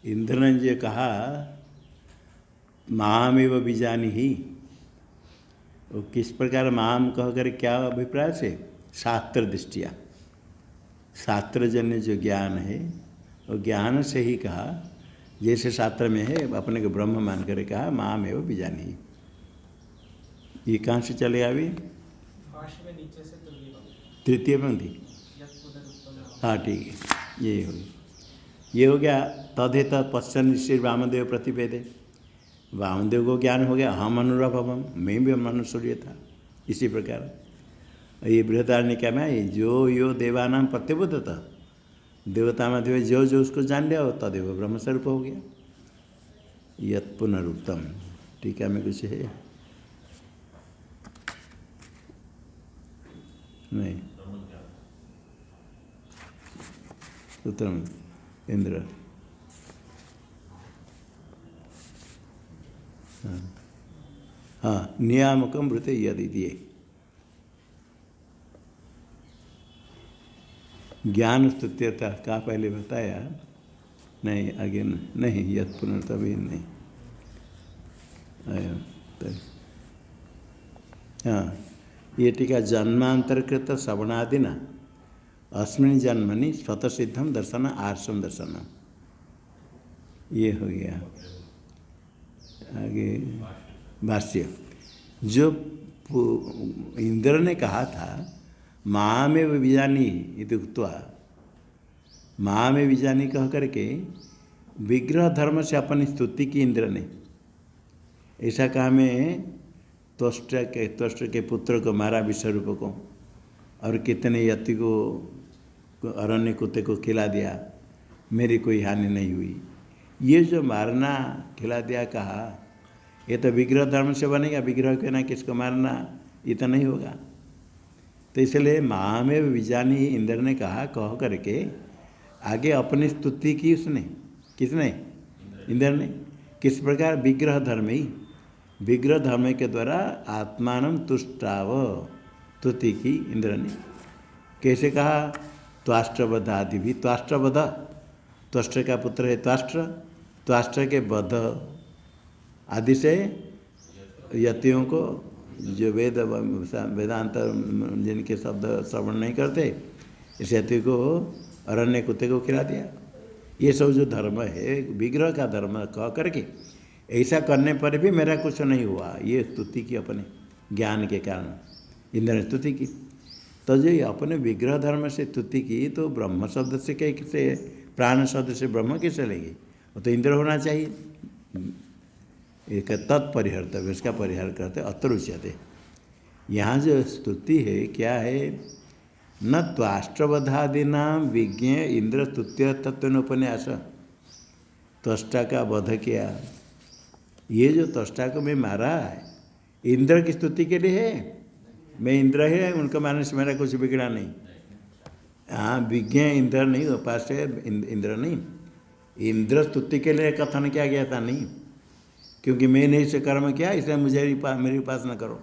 इंद्र ने जो कहा मामेव बीजानी ही, वो किस प्रकार माम कह कर क्या अभिप्राय से? शास्त्र दृष्टिया, शास्त्रजन्य जो ज्ञान है वो ज्ञान से ही कहा। जैसे शास्त्र में है अपने को ब्रह्म मान कर कहा मामेव बीजानी। ये कहाँ से चलेगा अभी? तृतीय पंक्ति। हाँ ठीक है, ये हो गया। तदेत पश्चन श्री वामदेव प्रतिपेदे, वामदेव को ज्ञान हो गया हम अनुरभवम, मैं भी मनुष्य था। इसी प्रकार ये बृहदारण्यक में जो यो देवानाम प्रत्यबुद्धता, देवता में जो जो उसको जान लिया हो तदेव ब्रह्मस्वरूप हो गया। यत् पुनरुक्तम, टीका में कुछ है नहीं? उत्तरम इंद्र, हाँ नियामकम वृते यदि दिए ज्ञान स्तुत्यता का पहले बताया नहीं, आगे नहीं, यद पुनर्तभी नहीं आया तो। हाँ ये टीका जन्मांतरकृत श्रवणादिना अस्मिन् जन्मनि स्वतः सिद्धम दर्शन आर्षम दर्शन, ये हो गया। आगे भाष्य, जो इंद्र ने कहा था मामेव बीजानी इति उक्त्वा, मामेव बीजानी कह करके विग्रह धर्म से अपनी स्तुति की इंद्र ने। ऐसा कहा मैं त्वष्ट के पुत्र को मारा विश्वरूप को, और कितने यति को अरण्य कुत्ते को खिला दिया, मेरी कोई हानि नहीं हुई। ये जो मारना खिला दिया कहा, ये तो विग्रह धर्म से बनेगा। विग्रह के ना किसको मारना, ये तो नहीं होगा। तो इसलिए मामेव बीजानी इंद्र ने कहा कह करके आगे अपनी स्तुति की उसने। किसने? इंद्र ने। किस प्रकार? विग्रह धर्म ही, विग्रह धर्म के द्वारा आत्मान तुष्टाव, स्तुति की इंद्र ने। कैसे कहा? त्वाष्ट्रवध आदि भी, त्वाष्ट्रवध, त्वष्ट का पुत्र है त्वाष्ट्र, त्वाष्ट्र के वध आदि से यतियों को, जो वेदांत जिनके शब्द श्रवण नहीं करते, इस यति को अरण्य कुत्ते को खिला दिया। ये सब जो धर्म है विग्रह का धर्म कह करके, ऐसा करने पर भी मेरा कुछ नहीं हुआ, ये स्तुति की अपने ज्ञान के कारण इंद्र ने स्तुति की। तो जो अपने विग्रह धर्म से स्तुति की, तो ब्रह्म शब्द से कैसे, प्राण शब्द से ब्रह्म कैसे लेगी? वो तो इंद्र होना चाहिए। एक तत्परिहर्तव्य, इसका परिहार करते अत्र उच्यते। यहाँ जो स्तुति है क्या है? न त्वाष्ट्रवधादीना विज्ञ इंद्र स्तुत्य तत्वोपन्यास, त्वष्टा का वध किया। ये जो त्वष्टा को मैं मारा है इंद्र की स्तुति के लिए है। मैं इंद्र है, उनको मारने से मेरा कुछ बिगड़ा नहीं। हाँ विज्ञ इंद्र नहीं, उपास है इंद्र नहीं, इंद्र स्तुति के लिए कथन किया गया था नहीं, क्योंकि मैंने इसे कर्म किया इसलिए मुझे मेरी उपासना करो।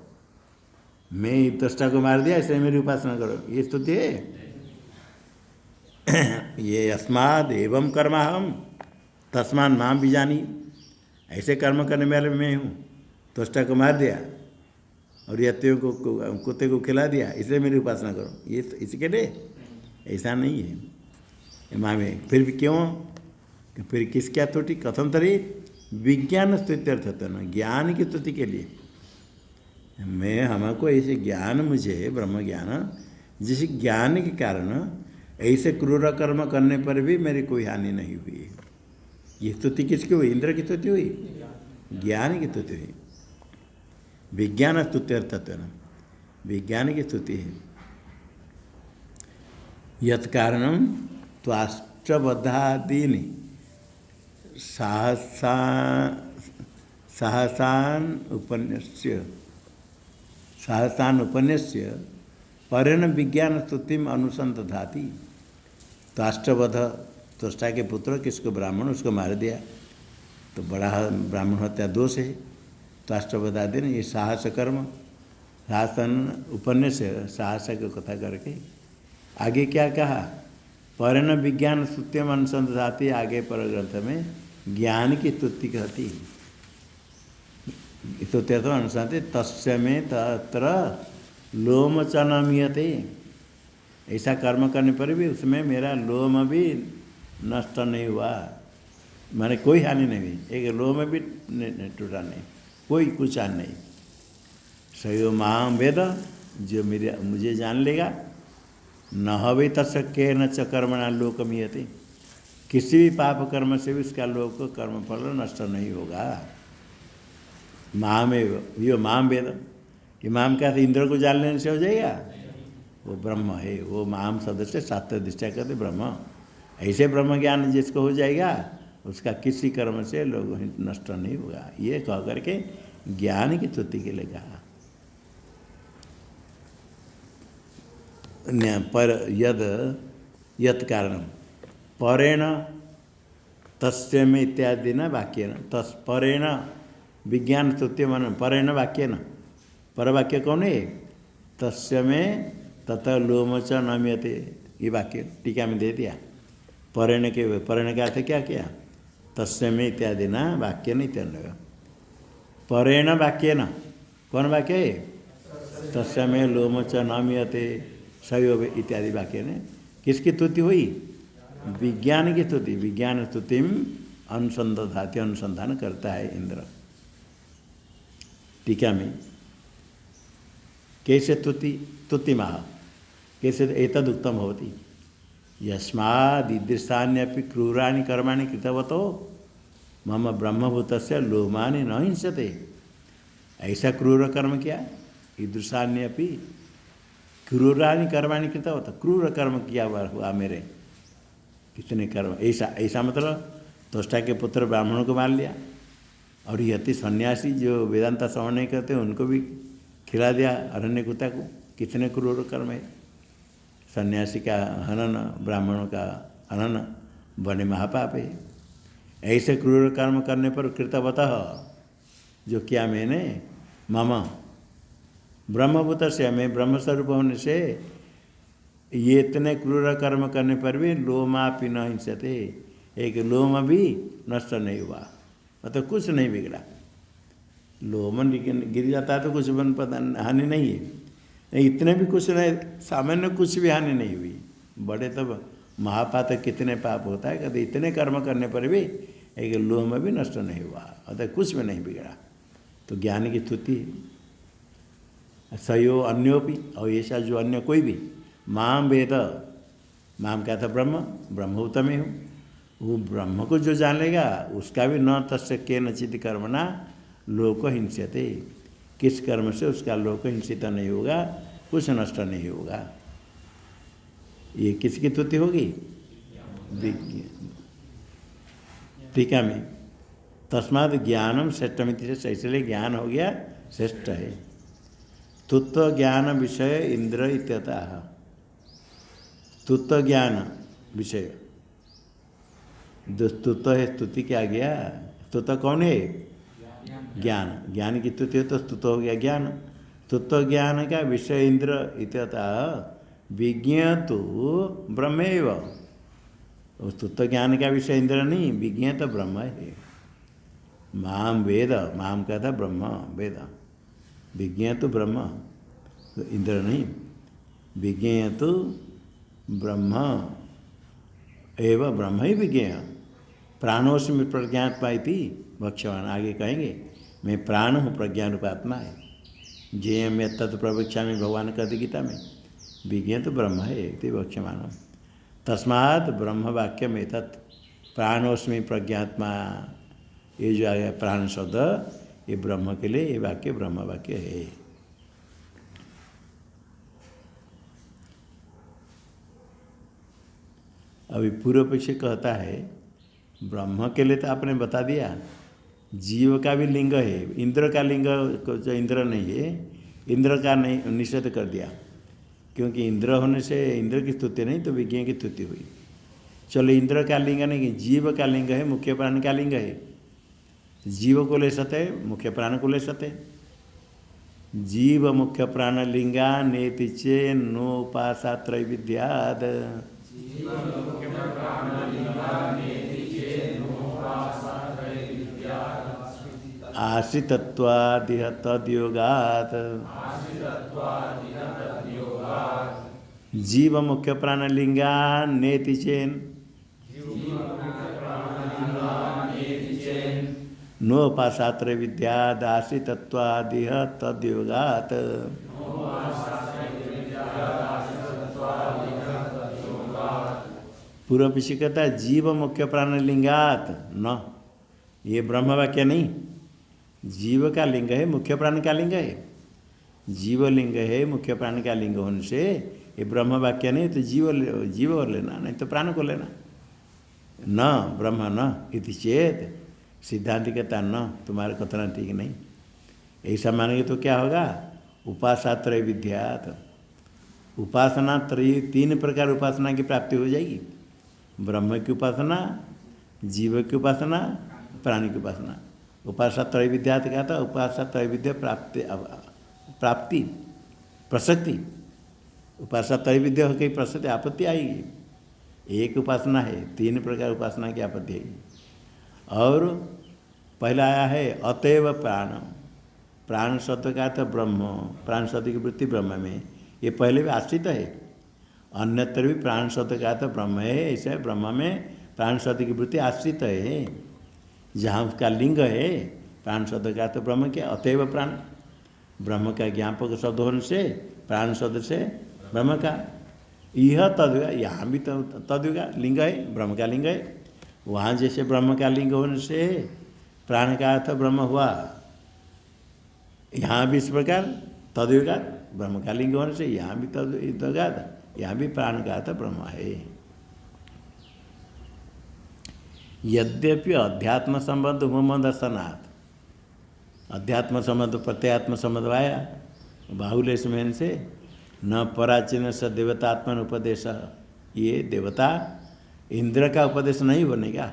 मैं त्वष्टा को मार दिया इसलिए मेरी उपासना करो, ये स्तुति है? ये अस्माद एवं कर्माहम तस्मान माम बीजानी, ऐसे कर्म करने वाले मैं हूँ। त्वष्टा को मार दिया और यतियों को कुत्ते को खिला दिया इसलिए मेरी उपासना करो, ये इसके लिए? ऐसा नहीं है माँ में। फिर भी क्यों? फिर किस क्या त्रुटि? कथम तरी विज्ञान स्तुत्यर्थ न, ज्ञान की स्तुति के लिए। मैं हमको ऐसे ज्ञान, मुझे ब्रह्म ज्ञान, जिस ज्ञान के कारण ऐसे क्रूर कर्म करने पर भी मेरी कोई हानि नहीं हुई। ये स्तुति किसकी हुई? इंद्र की स्तुति हुई, ज्ञान की स्तुति हुई। विज्ञान स्तुत्यर्थत्व न, विज्ञान की स्तुति है। यत् कारणम त्वाष्ट्रवधादीनि सहसान उपन्यस्य परेण विज्ञान स्तुतिम अनुसंधाति। त्वाष्ट्रवध, त्वष्टा के पुत्र किसको? ब्राह्मण, उसको मार दिया तो बड़ा ब्राह्मण हत्या दोष है। त्वाष्ट्रवधादि ने ये साहस कर्म, साहसन उपन्यास, साहस की कथा करके आगे क्या कहा? परेण विज्ञान स्तुत्यम अनुसंधाति, आगे पर ग्रंथ में ज्ञान की स्तुति कहती स्तुत्य तो अनुसार तस्य में तत्र लोम च न मीयते। ऐसा कर्म करने पर भी उसमें मेरा लोम भी नष्ट नहीं हुआ, माने कोई हानि नहीं हुई, एक लोम भी टूटा नहीं, कोई कुछ हानि नहीं। सयो माम वेद, जो मेरे मुझे जान लेगा, न हवे तस्य के न च कर्मणा लोकमीयते, किसी भी पाप कर्म से भी उसका लोक कर्म फल नष्ट नहीं होगा। मामेव यो माम वेद, कि माम क्या इंद्र को जान लेने से हो जाएगा, वो ब्रह्म है, वो माम सदस्य शास्त्र दृष्टि कहते ब्रह्म। ऐसे ब्रह्म ज्ञान जिसको हो जाएगा उसका किसी कर्म से लोग नष्ट नहीं होगा। ये कह करके ज्ञान की स्तुति के लिए कहा। पर यद यत कारण परेण तस्य में इत्यादि न वाक्य न तस् परेण विज्ञान स्तुत्य मन परेण वाक्य न, पर वाक्य कौन है, तस्य में तथा लोम च नम्यते, ये वाक्य टीका में दे दिया। परेण के परेण का अर्थ क्या किया, तस्य में इत्यादि न वाक्य न इत्यादि। परेण वाक्य न, कौन वाक्य है, तस्य में लोम च नम्यते सयोग इत्यादि वाक्य ने किसकी स्तुति हुई, विज्ञान की स्तुति। विज्ञान स्तुति अनुसंधाति, अनुसंधान करता है इंद्र। टीका में कैसे स्तुति माह कैसे एतद उत्तम होती, यस्मादीदृशान्यपि क्रूराणि कर्माणि कृतवतो मम ब्रह्मभूतस्य लोमानि न हिंसते। ऐसा क्रूर कर्म किया, ईदृशान्यपि क्रूराणि कर्माणि कृतवतो, क्रूर कर्म किया हुआ मेरे, कितने कर्म, ऐसा मतलब त्वष्टा के पुत्र ब्राह्मणों को मार लिया, और यति सन्यासी जो वेदांता श्रवण नहीं करते उनको भी खिला दिया अरण्य कुत्ता को, कितने क्रूर कर्म है। सन्यासी का हनन, ब्राह्मणों का हनन बड़े महापाप है। ऐसे क्रूर कर्म करने पर कृतवतः, जो किया मैंने, मम ब्रह्मभूत से, मैं ब्रह्मस्वरूप होने से ये इतने क्रूर कर्म करने पर भी लोमापि न हिंसते, एक लोम भी नष्ट नहीं हुआ, मतलब कुछ नहीं बिगड़ा। लोमन गिर जाता है तो कुछ बन पता हानि नहीं है, इतने भी कुछ नहीं, सामान्य कुछ भी हानि नहीं हुई। बड़े तब महापात कितने पाप होता है, कहते इतने कर्म करने पर भी एक लोम भी नष्ट नहीं हुआ, अतः कुछ भी नहीं बिगड़ा। तो ज्ञान की स्तुति सयो अन्योपि, और ऐसा जो अन्य कोई भी माम वेद, माम क्या था ब्रह्म, ब्रह्मभूत में हूँ, वो ब्रह्म को जो जान लेगा उसका भी न तस्य केनचित् कर्मणा लोक हिंस्यते, किस कर्म से उसका लोक हिंसित नहीं होगा, कुछ नष्ट नहीं होगा। ये किसकी स्तुति होगी, टीका में तस्मात् ज्ञानम श्रेष्ठमिति से, इसलिए ज्ञान हो गया श्रेष्ठ है। स्तुत्व ज्ञान विषय इंद्र इत्यतः, स्तुत्व ज्ञान विषय, स्तुत्व है, स्तुति क्या गया, स्तुत्व कौन है, ज्ञान, ज्ञान की स्तुति हो तो स्तुत्व हो गया ज्ञान। स्तुत्व ज्ञान का विषय इंद्र इत्यतः विज्ञ तो ब्रह्मेव, स्तुत्व ज्ञान का विषय इंद्र नहीं, विज्ञ तो ब्रह्म है। माम वेद, माम का था ब्रह्म वेद, विज्ञ तो ब्रह्म, तो इंद्र नहीं, विज्ञ तो ब्रह्म एवं ब्रह्म ही विज्ञ। प्राणोस्मि प्रज्ञात्मा इति भक्ष्यवान, आगे कहेंगे मैं प्राण हूँ, प्रज्ञान रूप आत्मा है। जेयम यत्तत् प्रवक्षा में भगवान कहते गीता में, विज्ञ तो ब्रह्म है इति भक्ष्यमान। तस्मात् ब्रह्म वाक्य में तत् प्राणोस्मि प्रज्ञात्मा, ये जो आया प्राण शब्द, ये ब्रह्म के लिए ये वाक्य ब्रह्म वाक्य है। अभी पूर्व पक्ष कहता है ब्रह्म के लिए तो आपने बता दिया, जीव का भी लिंग है, इंद्र का लिंग जो इंद्र नहीं है, इंद्र का नहीं निषेध कर दिया, क्योंकि इंद्र होने से इंद्र की स्तुति नहीं तो विज्ञ की स्तुति हुई। चलो इंद्र का लिंग नहीं, जीव का लिंग है, मुख्य प्राण का लिंग है, जीव को ले सकते, मुख्य प्राण को ले सकते। जीव मुख्य प्राण लिंगा नेति चे नोपासा त्रैविध्याद, आश्रितत्वादिह तद्योगात् जीव मुख्य प्राणलिंगा नेति चेन नोपाशात्र विद्यादाश्रितत्वादिह तद्योगात्। पूर्व पीछे कहता है जीव मुख्य प्राणलिंगात न, ये ब्रह्म वाक्य नहीं। जीव का लिंग है, मुख्य प्राण का लिंग है। जीव लिंग है, मुख्य प्राण का लिंग होने से ये ब्रह्म वाक्य नहीं। तो जीव और लेना, नहीं तो प्राण को लेना। न ब्रह्म न इति चेत, सिद्धांत कहता न, तुम्हारा कथन ठीक नहीं। ऐसा मानेंगे तो क्या होगा? उपासात्रय विद्यात, उपासना त्रय, 3 प्रकार उपासना की प्राप्ति हो जाएगी। ब्रह्म की उपासना, जीव की उपासना, प्राणी की उपासना। उपासना त्रय विद्यात क्या था? उपासना त्रय विद्या प्राप्ति प्रसक्ति। उपासना त्रय विद्या हो गई, प्रसक्ति आपत्ति आएगी। एक उपासना है, 3 प्रकार उपासना की आपत्ति आएगी। और पहला आया है अतएव प्राण, प्राण शब्द का तो ब्रह्म, प्राण शब्द की वृत्ति ब्रह्म में, ये पहले भी आश्रित है। अन्यत्र भी प्राण शब्द का तो ब्रह्म है, ऐसा ब्रह्म में प्राण शब्द की वृत्ति आश्रित है। जहाँ उसका लिंग है प्राण शब्द का तो ब्रह्म के अतएव प्राण, ब्रह्म का ज्ञापक शब्द होने से प्राण शब्द से ब्रह्म का यह तद्युगा, यहाँ भी तो तद्युगा लिंग है, ब्रह्म का लिंग है। वहाँ जैसे ब्रह्म का लिंग होने से प्राण का अर्थ ब्रह्म हुआ, यहाँ भी इस प्रकार तद्युगा ब्रह्म का लिंग होने से यहाँ भी तद्युगा, यहाँ भी प्राण का अर्थ ब्रह्म है। यद्यपि अध्यात्म संबंध होम दर्शनात्, अध्यात्म संबंध प्रत्यात्म संबंध आया बाहुल्य स्मेन से, न पराचीन स देवतात्मन उपदेश, ये देवता इंद्र का उपदेश नहीं बनेगा।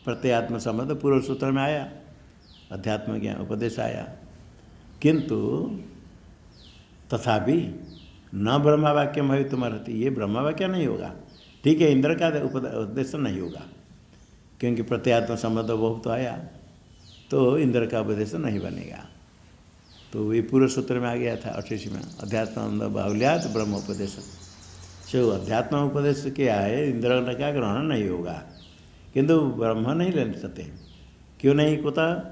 प्रत्यात्म संबंध पूर्व सूत्र में आया, अध्यात्म ज्ञान उपदेश आया, किंतु तथापि न ब्रह्मवाक्य भवितुमर्हति, ये ब्रह्मवाक्य नहीं होगा। ठीक है, इंद्र का उपदेश नहीं होगा, क्योंकि प्रत्यात्म संबंध बहुत तो आया, तो इंद्र का उपदेश नहीं बनेगा। तो ये पूर्व सूत्र में आ गया था 28 में, अध्यात्म बाहुल्यात ब्रह्मोपदेश। जो अध्यात्म उपदेश क्या है, इंद्र का ग्रहण नहीं होगा, किंतु ब्रह्म नहीं ले सकते। क्यों नहीं? कुतः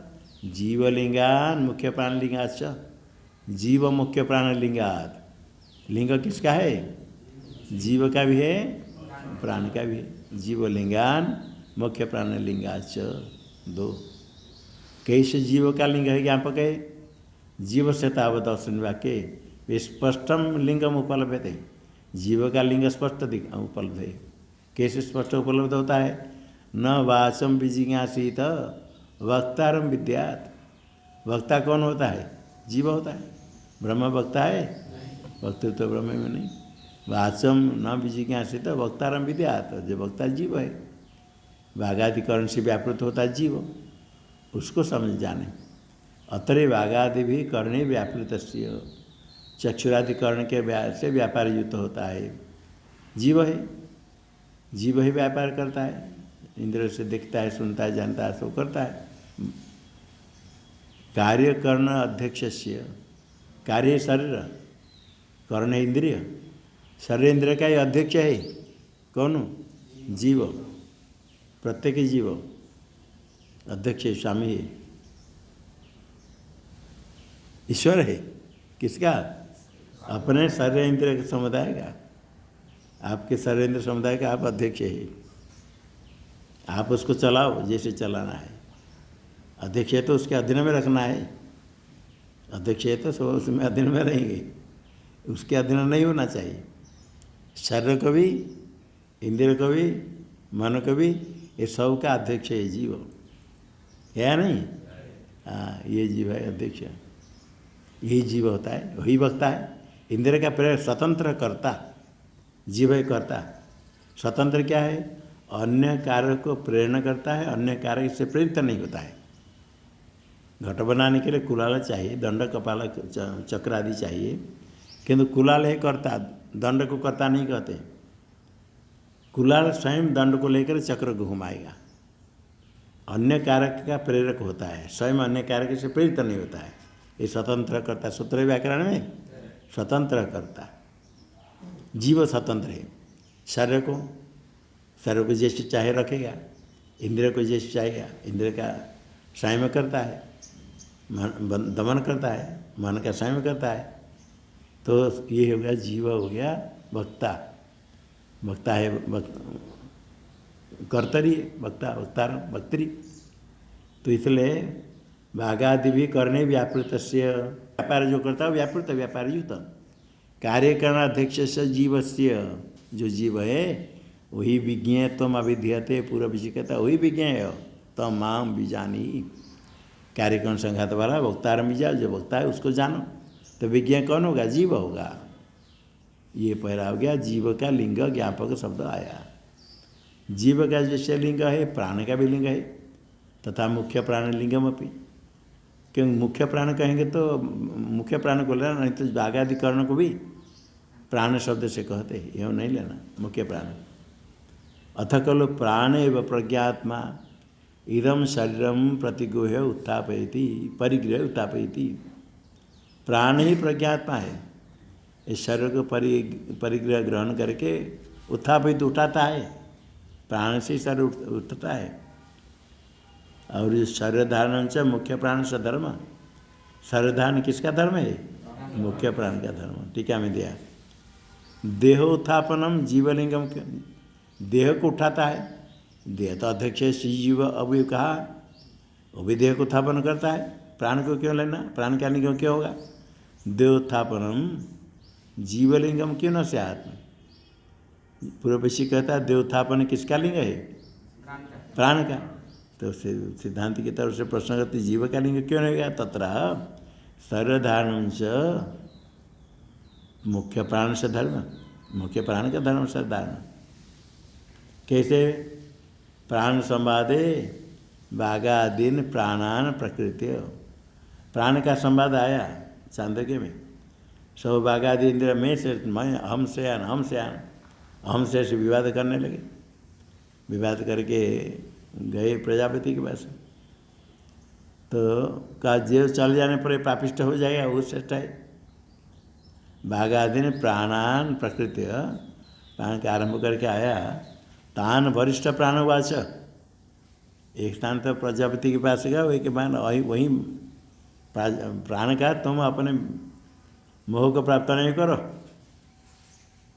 जीवलिंगान मुख्य प्राणलिंगाच, जीव मुख्य प्राणलिंगात, लिंग किसका है? जीव का भी है, प्राण का भी है। जीवलिंगान मुख्य प्राणलिंगाच, 2। कैसे जीव का लिंग है ज्ञापक है? जीव से तावत दर्शन वाक्य स्पष्टम लिंगम उपलब्ध, जीव का लिंग स्पष्ट उपलब्ध है। कैसे स्पष्ट उपलब्ध होता है? न वाचम विजिज्ञासित वक्तारम विद्यात, वक्ता कौन होता है? जीव होता है। ब्रह्म वक्ता है? वक्तृत्व तो ब्रह्म में नहीं। वाचम न विजिज्ञासित वक्तारम विद्यात, जो वक्ता जीव है, वागाधिकरण से व्यापृत होता है जीव, उसको समझ जाने। अतरे वागादि भी करणे व्यापृत, चक्षुराधिकरण के से व्यापार युक्त होता है। जीव है, जीव ही व्यापार करता है, इंद्र से देखता है, सुनता है, जानता है, सब करता है। कार्य कर्ण अध्यक्षस्य, कार्य शरीर, कर्ण इंद्रिय, शरीर इंद्रिय का ही अध्यक्ष है कौन? जीव, प्रत्येक जीव अध्यक्ष है, स्वामी है, ईश्वर है। किसका? अपने शरीर इंद्रिय समुदाय का, आपके शरीर इंद्रिय समुदाय का आप अध्यक्ष है। आप उसको चलाओ जैसे चलाना है। अध्यक्ष है तो उसके अधीन में रखना है, अध्यक्ष है तो सब उसमें अधीन में रहेंगे, उसके अधीन नहीं होना चाहिए। शरीर को भी, इंद्रिय को भी, मन को भी, ये सब का अध्यक्ष है जीव, है नहीं? हाँ, ये जीव है अध्यक्ष, यही जीव होता है, वही वक्ता है। इंद्रिय का प्रेरक स्वतंत्र करता, जीव है करता। स्वतंत्र क्या है? अन्य कार्य को प्रेरणा करता है, अन्य कार्य से प्रेरित नहीं होता है। घट बनाने के लिए कुलाल चाहिए, दंड कपाल चक्र आदि चाहिए, किंतु कुलाल है करता, दंड को करता नहीं कहते। कुलाल स्वयं दंड को लेकर चक्र को घुमाएगा, अन्य कारक का प्रेरक होता है, स्वयं अन्य कारक से प्रेरित नहीं होता है। ये स्वतंत्र करता, सूत्र व्याकरण में स्वतंत्र करता, जीव स्वतंत्र है। शरीर को जैसे चाहे रखेगा, इंद्रिय को जैसे चाहेगा, इंद्रिय का संयम करता है, दमन करता है, मन का संयम करता है। तो ये हो गया जीव, हो गया वक्ता। वक्ता है कर्तरी, वक्तरी। तो इसलिए भागादि भी करने व्यापृत से, व्यापार जो करता है व्यापृत, व्यापार युक्त। कार्यकरणाध्यक्ष से जीवस्य, जो जीव है वही विज्ञेय तम अविध्यते, पूर्व विषय कहता वही विज्ञेय है। तम माम बीजानी, कार्यकरण संघात वाला वक्तार बीजा, जो वक्ता है उसको जानो। तो विज्ञेय कौन होगा? जीव होगा। ये पहला हो गया जीव का लिंग, ज्ञापक शब्द आया। जीव का जैसे लिंग है, प्राण का भी लिंग है, तथा मुख्य प्राण लिंगम अपनी। क्योंकि मुख्य प्राण कहेंगे तो मुख्य प्राण को लेना, नहीं तो भागाधिकरण को भी प्राण शब्द से कहते हैं, यह नहीं लेना मुख्य प्राण। अथ खलु प्राण एवं प्रज्ञात्मा इदम शरीरम प्रतिगृह्य उत्थापयति, परिगृह उत्थापयति। प्राण ही प्रज्ञात्मा है, इस शरीर को परिग्रह ग्रहण करके उत्थापित उठाता है। प्राण से शरीर उठता है। और इस शरीर धारण से मुख्य प्राण से धर्म, शरीर धारण किसका धर्म है? मुख्य प्राण का धर्म। टीका में दिया देहोत्थापनम जीवलिंगम, देह को उठाता है। देह तो अध्यक्ष है, जीव अवयव कहा, वो भी देह को उत्थापन करता है। प्राण को क्यों लेना? प्राण का लिंगम क्यों होगा? देहोत्थापनम जीवलिंगम क्यों न स्यात्? पूर्वपक्षी कहता है देहोत्थापन किसका लिंग है? प्राण का। तो सिद्धांत की तरफ से प्रश्न करते जीव का लिंग क्यों नहीं गया? तत्र शरीरधारण से मुख्य प्राण से धर्म, मुख्य प्राण का धर्म से धारण। कैसे? प्राण संवादे भागादीन प्राणान प्रकृति, प्राण का संवाद आया चांदोग्य में। सब भागादि इंद्र में से, मैं हम से आन, हम से आन, हम से विवाद करने लगे। विवाद करके गए प्रजापति के पास। तो का जेल चल जाने पर पापिष्ट हो जाएगा, वो श्रेष्ठ है। भागादि प्राणान प्रकृति, प्राण का आरंभ करके आया। तान वरिष्ठ प्राणवाच, एक स्थान तो प्रजापति के पास गया, वही के बाद वही प्राण का तुम अपने मोह को प्राप्त नहीं करो।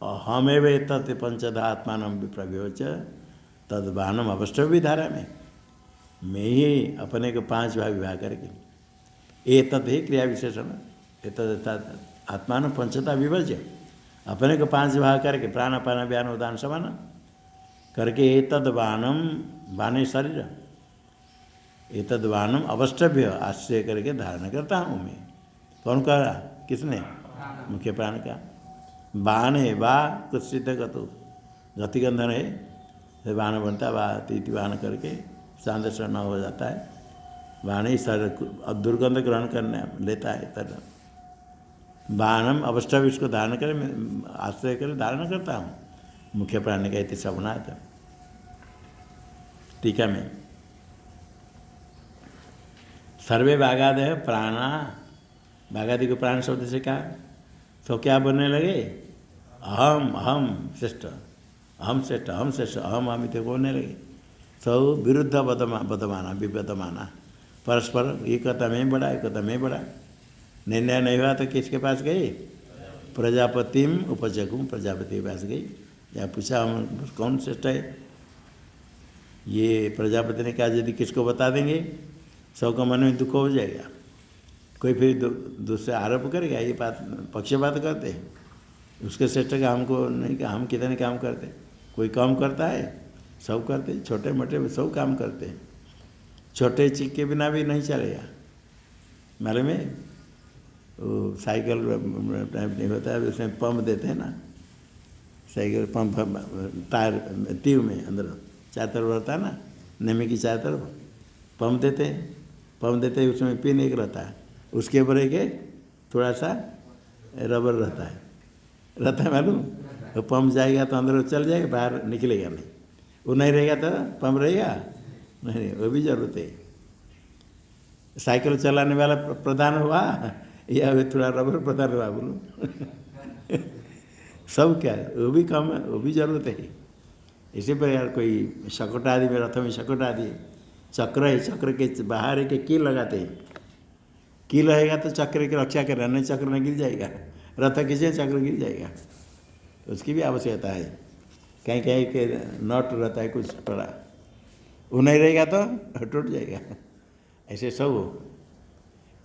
हमेव तत् पंचधा आत्मान विप्रव्योच तद्वानम अवश्य भी धारा में, मैं ही अपने को 5 भाग विवाह करके, ये तत् ही क्रिया विशेषण, ये तद आत्मान पंचता विभज्य, अपने को 5 भाग करके प्राण अपान व्यान उदान समान करके एतद्वानम, वाने शरीर, एतद्वानम अवष्टभ्य आश्रय करके धारण करता हूँ मैं। कौन कर रहा? किसने? मुख्य प्राण का। बाण है, बा कुछ सिद्ध गतो, गतिगंधन है, बाण बनता, बा तीति बाण करके सांदर्श न हो जाता है। बाण ही शरीर दुर्गंध ग्रहण करने लेता है, तर बाणम अवष्टभ, इसको धारण कर आश्रय कर धारण करता हूँ। मुख्य प्राण का इति शब्नात्। टीका में सर्वे बागाद है प्राणा, बागादि को प्राण शब्द से कहा तो क्या बनने लगे? अहम, अहम श्रेष्ठ, अहम श्रेष्ठ, अहम श्रेष्ठ, अहम अमित बोलने लगे। सब विरुद्ध बदमाना, विबदमाना, परस्पर ये कहता मैं बड़ा, ये कहता मैं बड़ा। निर्णय नहीं हुआ तो किसके पास गई? प्रजापतिम उपजगुम, प्रजापति के पास गई। या पूछा हम कौन श्रेष्ठ है? ये प्रजापति ने कहा यदि किसको बता देंगे सबका मन में दुख हो जाएगा। कोई फिर दूसरे आरोप करेगा, ये बात पक्षपात करते हैं, उसके श्रेष्ठ का हमको नहीं, कि हम कितने काम करते। कोई काम करता है, सब करते, छोटे मोटे सब काम करते हैं। छोटे चीज के बिना भी नहीं चलेगा। मालूम है वो साइकिल नहीं होता है, उसमें पंप देते हैं ना, साइकिल पंप टायर ट्यूब में अंदर 4 तरफ रहता है ना, नेमे की 4 तरफ पंप देते हैं। पंप देते हैं, उसमें पिन एक रहता है, उसके ऊपर एक थोड़ा सा रबर रहता है मालूम। वो पंप जाएगा तो अंदर चल जाएगा, बाहर निकलेगा नहीं। वो नहीं रहेगा तो पंप रहेगा, नहीं, वो भी जरूरत है। साइकिल चलाने वाला प्रधान हुआ या वे थोड़ा रबर प्रधान हुआ बोलो सब क्या है, वो भी कम है, वो भी जरूरत है। इसी प्रकार कोई शकट आदि में, रथ में शकट आदि चक्र है, चक्र के बाहर है कि कील लगाते हैं, कील रहेगा तो चक्र की रक्षा कर, नहीं चक्र नहीं गिर जाएगा, रथ किसी चक्र गिर जाएगा, उसकी भी आवश्यकता है। कहीं कहीं के नट रहता है कुछ पड़ा, वो नहीं रहेगा तो टूट जाएगा। ऐसे सब हो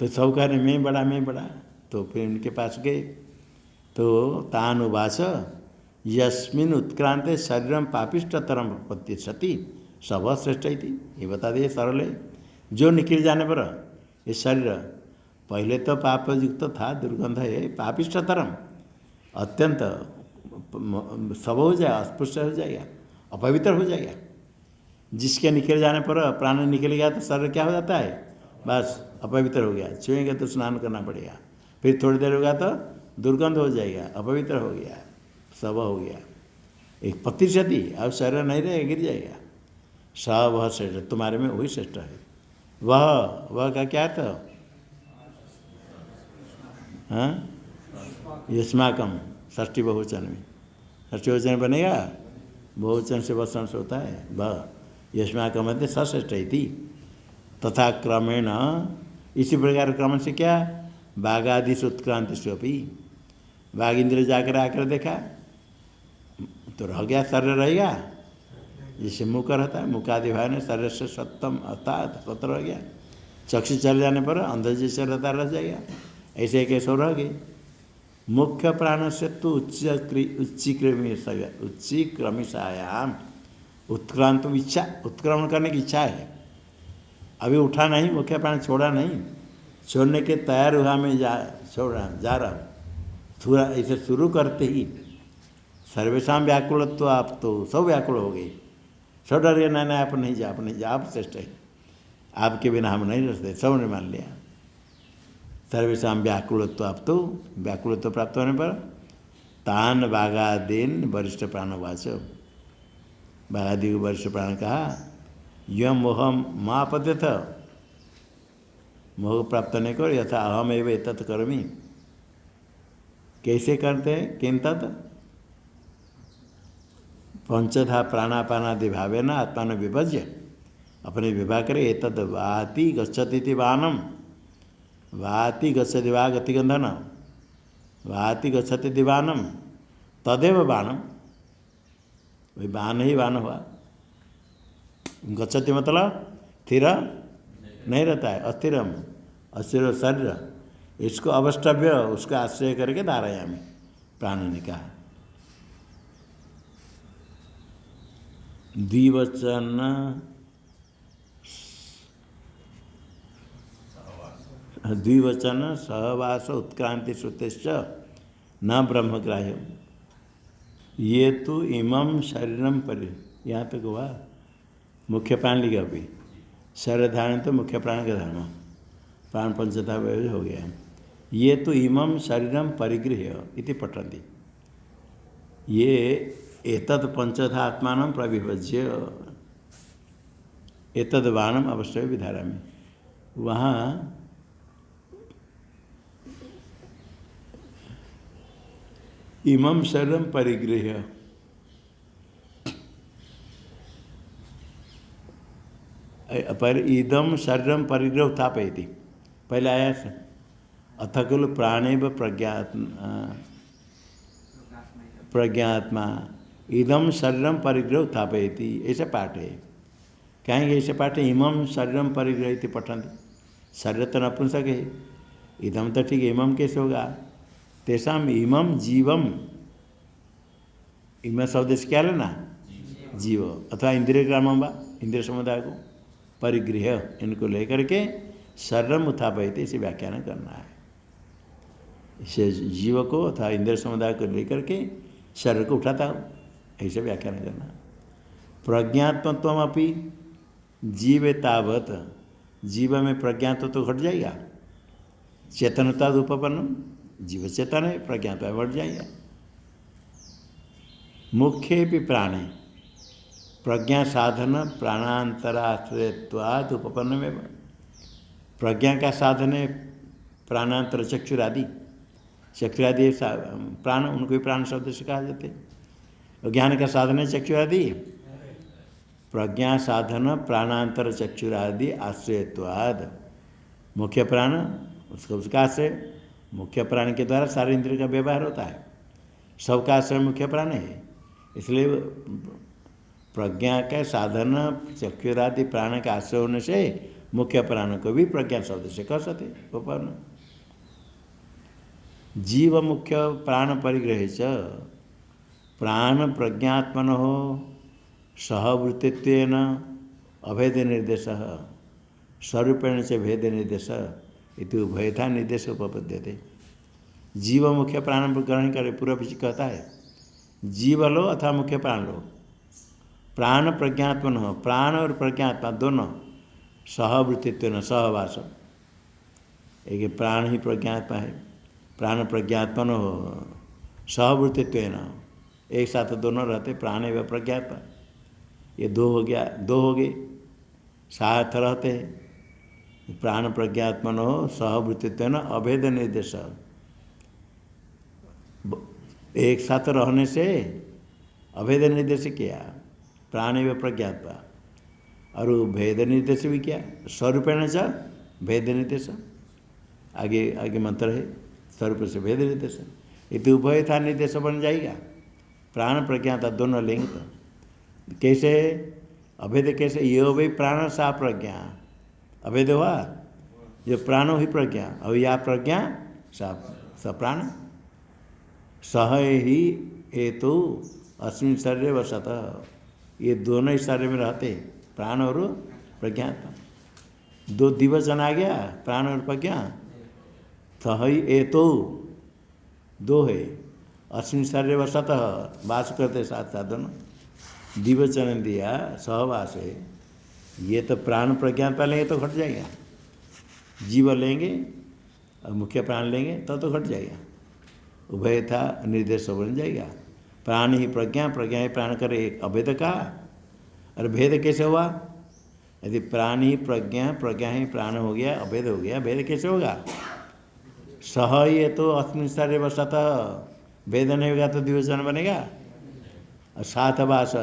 तो सब कह रहे मैं बड़ा। तो फिर उनके पास गए तो तानुवाच यस्मिन उत्क्रांते शरीरम पापिष्टतरम प्रति सती सब श्रेष्ठ थी। ये बता दिए सरल है, जो निकल जाने पर ये शरीर पहले तो पाप युक्त था, दुर्गंध है, पापिष्टतरम अत्यंत सब हो जाएगा, अस्पृश्य हो जाएगा, अपवित्र हो जाएगा। जिसके निकल जाने पर प्राण निकल गया तो शरीर क्या हो जाता है, बस अपवित्र हो गया, छुएंगे तो स्नान करना पड़ेगा, फिर थोड़ी देर होगा तो दुर्गंध हो जाएगा, अपवित्र हो गया, सब हो गया, एक प्रतिशती अब शरीर नहीं रहेगा, गिर जाएगा। स वह श्रेष्ठ, तुम्हारे में वही श्रेष्ठ है। वह का क्या था, हाँ यस्माकम षष्ठी बहुवचन में, षष्ठी बहुवचन बनेगा, बहुवचन से वचन से होता है। वह यस्माकम मध्य सश्रेष्ठ थी तथा क्रमेण, इसी प्रकार क्रम से क्या, बाघादिश उत्क्रांति से भी, बाघ इंद्र जाकर आकर देखा तो रह गया, शरीर रहेगा, जैसे मुख रहता है, मुखादि भाव ने शरीर से सत्तम अर्थात सत्य रह गया, चक्षु चल जाने पर अंदर जैसे रहता रह जाएगा, ऐसे कैसे रह गए। मुख्य प्राण से तो उच्ची क्रमिशायाम उत्क्रांत इच्छा, उत्क्रमण करने की इच्छा है, अभी उठा नहीं, मुख्य प्राण छोड़ा नहीं, छोड़ने के तैयार हुआ मैं छोड़ रहा जा रहा हूँ, थोड़ा ऐसे शुरू करते ही सर्वेशा व्याकुल, तो आप तो सब व्याकुल हो गए, सब डर गए, नहीं आप नहीं जा, आप नहीं जा, आप श्रेष्ठ है, आपके बिना हम नहीं रह, सब ने मान लिया। सर्वेशा व्याकुलत्व, आप तो व्याकुलत्व प्राप्त होने पर तान बाघादीन वरिष्ठ प्राणवाच, बाघादि वरिष्ठ प्राण कहा यह मोह मापद्य था, मोह प्राप्त नहीं करो, यथा अहम एवं एतत् करोमि, कैसे करते हैं, किन तत् पंचधा प्राणापानादि भावे न आत्मा विभज्य, अपने विवाह करे, एतद वाति गच्छति बाणम, वाति गच्छति वा गतिगंधन, वाति गच्छति दिवानम, तदेव बाणम, वही बाण ही बाण हुआ। गच्छति मतलब स्थिर नहीं रहता है, अस्थिरम, अस्थिर शरीर, इसको अवष्टव्य, उसका आश्रय करके धारायामी, प्राण ने कहा। द्विवचन सहवास उत्क्रांति श्रुतेश्च न ब्रह्मग्राह्य, ये तो इमं शरीरम परि, यहाँ तक हुआ, मुख्य प्राण लिखा अभी, शरीर धारण तो मुख्य प्राण का धर्म, प्राण पंचता हो गया, ये तो इमं शरीरम परिगृह्य इति पठन्ति, ये एतद पंचधा आत्मान प्रविभज्य एतद बाणम अवश्य विधारामि, वहाँ इमं शरीरम परिगृह्य, पर इदम शरीरम परिग्रह उत्थापयति, पहले आया अथ खलु प्राणेव प्रज्ञात्मा इदम शरीरम परिग्रह उत्थापयति, ऐसे पाठ है। कहेंगे ऐसे पाठ है, इमं शरीरम परिग्रह इति पठन्ति, शरीर तो नपुंसक है, इदम तो ठीक है, इमं कैसे होगा, तेषाम इमं जीवम, इम शब्द से क्या लेना, जीव अथवा इंद्रिय ग्रामम वा, इंद्रिय समुदाय को परिगृह, इनको लेकर के शरीरम उत्थापयति, इसे व्याख्यान करना है, इसे जीव को अथवा इंद्रिय समुदाय को लेकर के शरीर को उठाता हो, ऐसे व्याख्यान करना। प्रज्ञात्मत्वमपि जीव तावत, जीव में प्रज्ञात्व तो घट जाएगा, चेतनता उपपन्नम, जीव चेतन है, प्रज्ञात्व बढ़ जाएगा। मुख्य भी प्राणे, प्रज्ञा साधन प्राणांतराश्रयत्वाद उपपन्न में प्रज्ञा का साधन है प्राणांतर चक्षुरादि। चक्षुरादि प्राण, उनको भी प्राण शब्द से कहा जाते हैं। ज्ञान का साधन है चक्षुरादि। प्रज्ञा साधन प्राणांतर चक्षुरादि आश्रयत्वाद मुख्य प्राण, उसका आश्रय मुख्य प्राण के द्वारा सारे इंद्रिय का व्यवहार होता है। सबका आश्रय मुख्य प्राण है, इसलिए प्रज्ञा के साधन चक्षुरादि प्राण का आश्रय होने से मुख्य प्राण को भी प्रज्ञा शब्द से कह सकते उपपन्न। जीव मुख्य प्राण परिग्रह च प्राण प्रज्ञात्मनो सहवृत्तित्वेन अभेद निर्देश स्वरूपेण च भेद निर्देश इति उभयथा निर्देश उपपद्यते। जीव मुख्य प्राण ग्रहण करे, पूर्व पीछे कहता है जीव लो अथवा मुख्य प्राण लो। प्राण प्रज्ञात्मन हो, प्राण और प्रज्ञात्मा दोनों सहवृत्तित्व सहवास, एक प्राण ही प्रज्ञात्मा है, प्राण प्रज्ञात्मन हो सहवृत्तित्व एक साथ दोनों रहते, प्राण एवं प्रज्ञात्मा। ये दो हो गया, दो हो गए, साथ रहते हैं। प्राण प्रज्ञात्मन हो सहवृत्तित्व अभेद निर्देश, एक साथ रहने से अभेद निर्देश किया प्राण एवं प्रज्ञात्मा, और भेद निर्देश भी किया स्वरूपेण च भेद निर्देश। आगे आगे मंत्र है स्वरूप से भेद निर्देश, इति उभय था निर्देश बन जाएगा। प्राण प्रज्ञाता दोनों लेंगे तो कैसे अभेद, कैसे ये हो भाई प्राण सा प्रज्ञा, अभेद हुआ जो प्राणो ही प्रज्ञा और या प्रज्ञा स प्राण सह ही हेतु अस्मिन शरीर वसत, ये दोनों ही शरीर में रहते प्राण और प्रज्ञात्मा। दो दिवचन आ गया प्राण और प्रज्ञा, सह ही हेतु दो है, अस्मिन शरीर वसत वास करते साथ साथ दोनों। दिवचन दिया सहवास है, ये तो प्राण प्रज्ञात्मा लेंगे तो घट जाएगा, जीव लेंगे और मुख्य प्राण लेंगे तो घट जाएगा, उभय था निर्देश बन जाएगा। प्राण ही प्रज्ञा, प्रज्ञा ही प्राण करे, एक अभेद का। और भेद कैसे हुआ? यदि प्राण ही प्रज्ञा, प्रज्ञा ही प्राण हो गया, अभेद हो गया, भेद कैसे होगा? सह ये तो अस्मिन शरीर वसत, भेद नहीं होगा तो द्विवचन बनेगा। और साथ वास,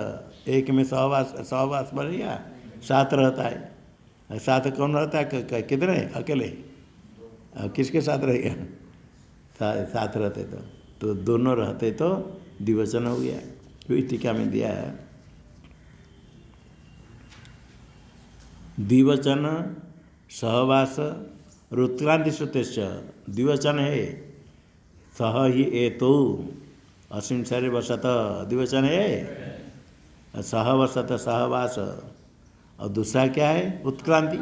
एक में सहवास बनेगा, साथ रहता है। साथ कौन रहता है? कितने? अकेले। किसके साथ रहेगा? साथ रहते तो दोनों रहते तो द्विवचन हो गया। कोई टीका में दिया है द्विवचन सहवास उत्क्रांति सूत्र द्विवचन है, सह ही एतो अस्मिन शरीर वसत द्विवचन है, सह वसत सहवास। और दूसरा क्या है? उत्क्रांति,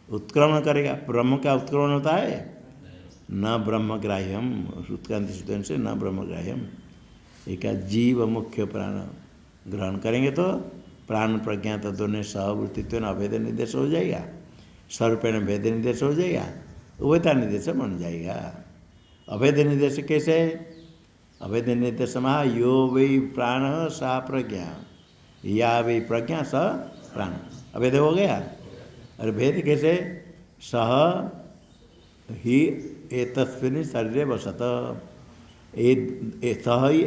उत्क्रमण करेगा। ब्रह्म का उत्क्रमण होता है, न ब्रह्मग्राह्यम, उत्क्रांति सूत्र से न ब्रह्मग्राह्यम। एक जीव मुख्य प्राण ग्रहण करेंगे तो प्राण प्रज्ञा तो दोनों सहवृत्तित्व अभेद निर्देश हो जाएगा, स्वरूपेण भेद निर्देश हो जाएगा, उभयता निर्देश बन जाएगा। अभेद निर्देश कैसे? अभेद निर्देश महा यो वै प्राण सा प्रज्ञा, या वै प्रज्ञा स प्राण, अभेद हो गया। और भेद कैसे? सह ही एतस्मिन् शरीरे वसत, सह ही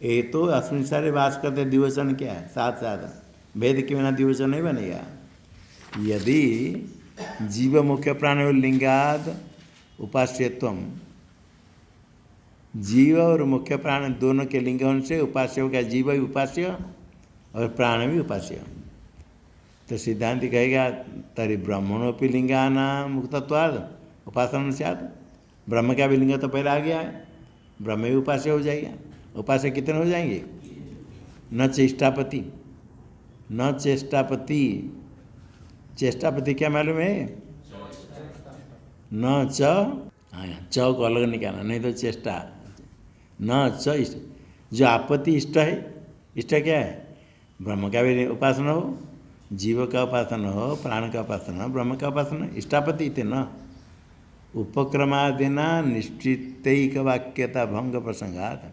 एतो अस्मिन् शरीरे वास करते। द्विवचन क्या है? साथ साथ, भेद के बिना द्विवचन नहीं बनेगा। यदि जीव मुख्य प्राण लिंगाद उपास्यत्वम, जीव और मुख्य प्राण दोनों के लिंगों से उपास्य हो गया, जीव भी उपास्य और प्राण भी उपास्य। तो सिद्धांत कहेगा तरी ब्रह्मणोपि लिंगानां मुक्तत्वाद उपासना स्यात्, ब्रह्म का भी लिंग तो पहले आ गया है, ब्रह्म भी उपास्य हो जाएगा। उपास्य कितने हो जाएंगे? न चेष्टापति, न चेष्टापति, चेष्टापति क्या मालूम है? न च, हाँ च को अलग निकालना, नहीं तो चेष्टा। न च इष्ट, जो आपत्ति इष्ट है, इष्ट क्या है? ब्रह्म का भी उपासना हो, जीव का उपासना हो, प्राण का उपासना, ब्रह्म का उपासना, इष्टापति थे न। उपक्रमादिना निश्चितैक वाक्यता भंग प्रसंगात,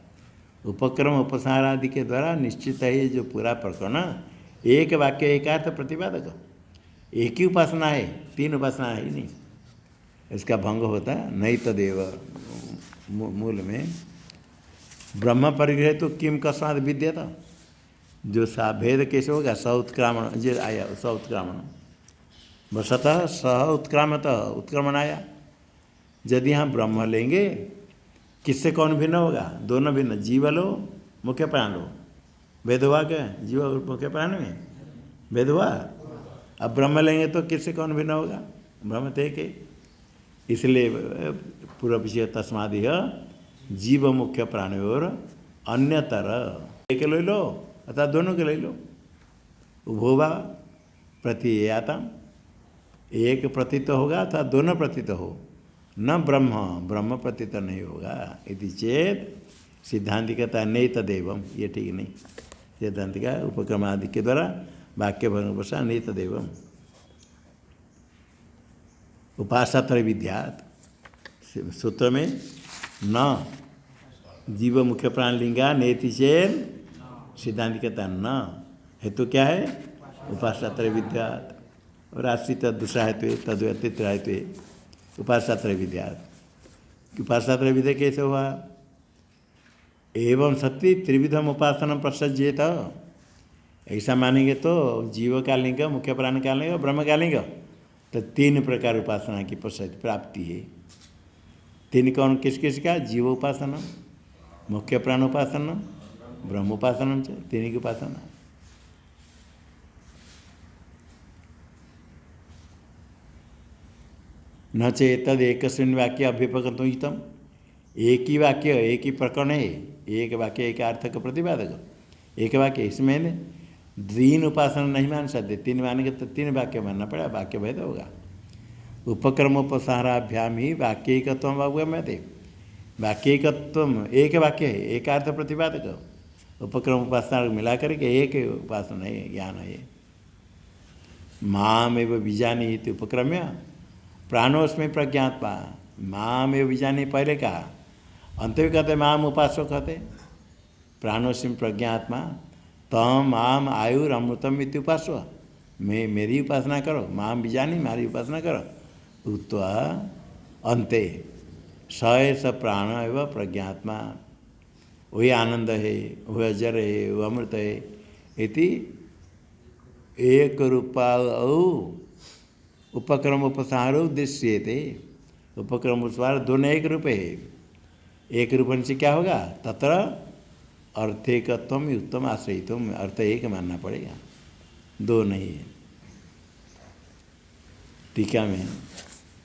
उपक्रम उपसार आदि के द्वारा निश्चित है ये जो पूरा प्रकरण एक वाक्य एक अर्थ प्रतिपादक, एक ही उपासना है, तीन उपासना है ही नहीं, इसका भंग होता है। नहीं तदेव मूल में ब्रह्म परिग्रह तो किम कस्मात् विद्यते, जो सा भेद कैसे होगा, स उत्क्रामण जो आया स उत्क्रामण वसतः सह उत्क्रामतः उत्क्रमण आया। यदि हम ब्रह्म लेंगे किससे कौन भिन्न होगा, दोनों भिन्न, जीव लो मुख्य प्राण लो, भेद हुआ क्या जीव और मुख्य प्राण में, भेद हुआ। अब ब्रह्म लेंगे तो किससे कौन भिन्न होगा, ब्रह्म तो एक है। इसलिए पूर्व विषय तस्माद जीव मुख्य प्राण और अन्यतर एक ले लो अर्थात दोनों के ले लो। उभोवा प्रतीयाता, एक प्रतीत होगा अर्थात दोनों प्रतीत हो, न ब्रह्म ब्रह्म प्रतीत नहीं होगा। इति चेत सिद्धांति कहता है नहीं तदेवम, ये ठीक नहीं। सिद्धांति का उपक्रम आदि के द्वारा वाक्य भंग पश्चात नहीं तदेवम उपासत्र विद्यात सूत्र में न जीव मुख्य प्राण लिंगा नेति चेत सिद्धांत कहता है न, हेतु क्या है, उपासत्र विद्यात और आश्रित दूसरा हेतु तद्व्यतित हेतु उपासत्र विद्यात। उपासत्र विद्या कैसे हुआ, एवं सत्य त्रिविधम उपासना प्रसज्येत, ऐसा मानेंगे तो जीव का लिंग मुख्य प्राण का लिंग ब्रह्म का लिंग, तो तीन प्रकार उपासना की प्राप्ति है। तीन कौन किस किस का, जीव उपासना, मुख्य प्राण उपासना, ब्रह्म उपासना, तीन की उपासना। न चेत एक वाक्य अभ्युपगतम हितम, एक ही वाक्य एक ही प्रकरण है, एक वाक्य एक अर्थ का प्रतिपादक, एक वाक्य, इसमें तीन उपासना नहीं मान सकते, तीन मानेंगे तो तीन वाक्य मानना पड़ेगा, वाक्य भेद होगा। उपक्रम उपसाराभ्याम ही वाक्यिकत्व अवगम्यते, वाक्यिकत्व एक वाक्य है एक अर्थ प्रतिपादक, उपक्रम उपासना मिला करके एक उपासना है, ज्ञान है। माम एवं बीजानी उपक्रम्य प्राणोस्में प्रज्ञात्मा, माम एवं बीजानी पहले कहा, अंत में कहते माम उपासक कहते, प्राणोस्में प्रज्ञात्मा तम माम आयुर अमृतम इत्युपासव, मैं मेरी उपासना करो, माम बीजानी मारी उपासना करो, उक्त्वा अंते स प्राण एवं प्रज्ञात्मा, वही आनंद है, वह अजर है, वह अमृत है, इति एक रूपा उपक्रम उपसारो दृश्यते। उपक्रम उपसार दोनों एक रूप है, एक रूपन से क्या होगा, तत्र अर्थेकत्वम युक्तम आश्रयितम, अर्थ एक मानना पड़ेगा, दो नहीं है। टीका में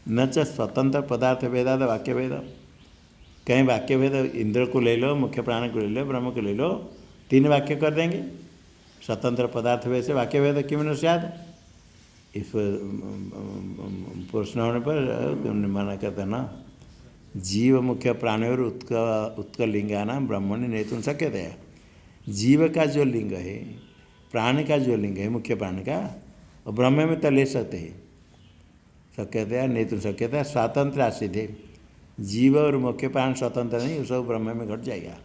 न च स्वतंत्र पदार्थ भेदाद वाक्य भेद, कहीं वाक्य भेद इंद्र को ले लो, मुख्य प्राण को ले लो, ब्रह्म को ले लो, तीन वाक्य कर देंगे, स्वतंत्र पदार्थ भेद से वाक्य भेद क्यों न शायद, इस प्रश्न होने पर मना करते ना, जीव मुख्य प्राणोर उत्कलिंगा नाम ब्रह्मणि नेतुं शक्यते, जीव का जो लिंग है, प्राण का जो लिंग है मुख्य प्राण का, और ब्रह्म में तो ले सकते हैं, शक्यता नेतुं शक्यता स्वातंत्र आश्रित है, जीव और मुख्य प्राण स्वतंत्र नहीं, सब ब्रह्म में घट जाएगा।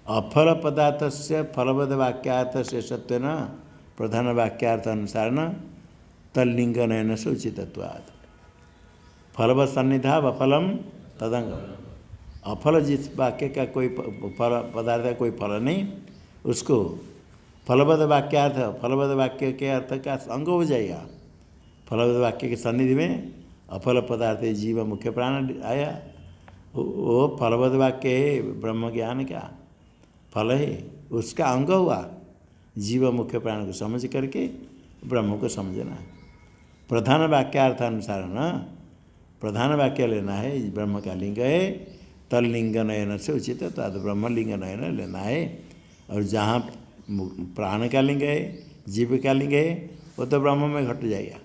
अफल पदार्थ से फलवद वाक्यार्थ से सत्य न प्रधान वाक्यार्थ अनुसार न तल्लिंग नयन से उचितत्वात्, फलवद सन्निधा अफलम तदंग, अफल जिस वाक्य का कोई फल पदार्थ का कोई फल नहीं, उसको फलवद वाक्यार्थ, फलवद वाक्य के अर्थ का अंग हो जाएगा। फलवद वाक्य के सन्निधि में अफल पदार्थ जीव मुख्य प्राण आया, वो फलवद वाक्य है, ब्रह्म ज्ञान का फल है, उसका अंग हुआ, जीव मुख्य प्राण को समझ करके ब्रह्म को समझना। प्रधान वाक्यार्थ अनुसार न प्रधान वाक्य लेना है, ब्रह्म का लिंग है, तल्लिंग नयन से उचित है, तो ब्रह्मलिंग नयन लेना है, और जहाँ प्राण का लिंग है, जीव का लिंग है, वो तो ब्रह्म में घट जाएगा।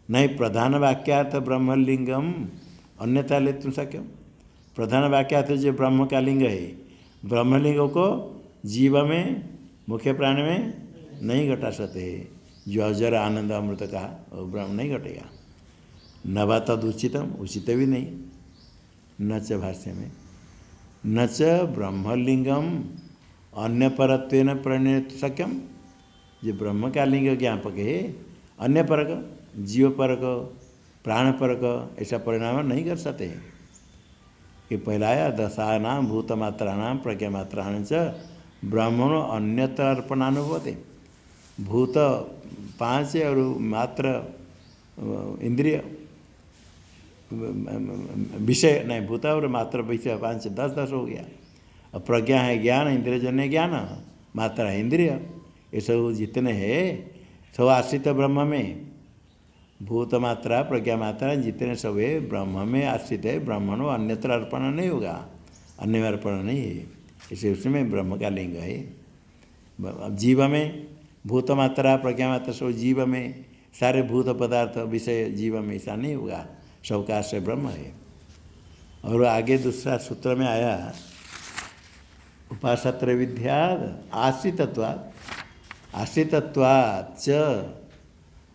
नहीं प्रधान वाक्यार्थ ब्रह्मलिंगम अन्यथा ले तुम सक्यम, प्रधान वाक्यार्थ जो ब्रह्म का लिंग है, ब्रह्मलिंग को जीव में मुख्य प्राण में नहीं घटा सकते, जो अजर आनंद अमृत कहा वो ब्रह्म नहीं घटेगा। नवा तद उचितम, उचित भी नहीं, न च भाष्य में न च ब्रह्मलिंगम अन्य परत्वेन परिणत सक्यम। जो ब्रह्म का लिंग ज्ञापक है अन्य परक, जीव परक, प्राण परक ऐसा परिणाम नहीं कर सकते हैं। कि पहला आया दशानाम भूतमात्राणाम प्रज्ञामात्राण च ब्रह्मणो अन्यत्र अर्पणानुभवते। भूत 5 और मात्र इंद्रिय विषय नहीं, भूत और मात्र विषय 5 10 10 हो गया। और प्रज्ञा है ज्ञान, इंद्रियजन्य ज्ञान, मात्रा है इंद्रिय, ये सब जितने हैं सब आश्रित ब्रह्म में। भूत मात्रा प्रज्ञा मात्रा जितने सब है ब्रह्म में आश्रित है। ब्रह्मणो अन्यत्र अर्पण नहीं होगा, अन्य में अर्पण नहीं है, इसे उसमें ब्रह्म का लिंग है। अब जीव में भूत मात्रा प्रज्ञा मात्रा सब जीव में, सारे भूत पदार्थ विषय जीव में ऐसा नहीं होगा, सबका आश्रय ब्रह्म है। और आगे दूसरा सूत्र में आया उपासत्र विद्या आश्रितत्वात्, आश्रितत्वात् च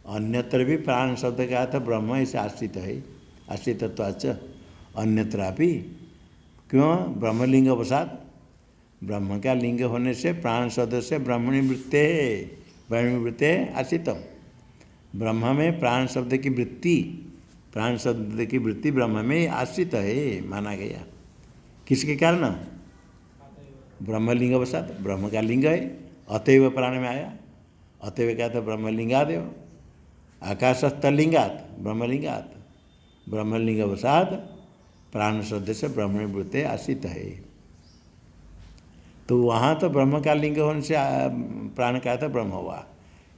अन्यत्र भी प्राण शब्द का अर्थ ब्रह्म ऐसे आश्रित है। आश्रितत्वाच अन्यत्रापि, क्यों? ब्रह्मलिंग अवसाद, ब्रह्म का लिंग होने से प्राण शब्द से ब्रह्मणि वृत्ते, ब्रह्मणि वृत्ते आश्रितम। ब्रह्म में प्राण शब्द की वृत्ति, प्राण शब्द की वृत्ति ब्रह्म में आश्रित है माना गया। किसके कारण? ब्रह्मलिंग अवसाद, ब्रह्म का लिंग है, अतएव प्राण में आया। अतएव क्या था? ब्रह्मलिंगादेव, आकाशस्थलिंगात ब्रह्मलिंगात, ब्रह्मलिंग अवसाद प्राण शब्द से ब्रह्मणि वृत्ते आश्रित है। तो वहाँ तो ब्रह्म का लिंग होने से प्राण का तो ब्रह्म हुआ।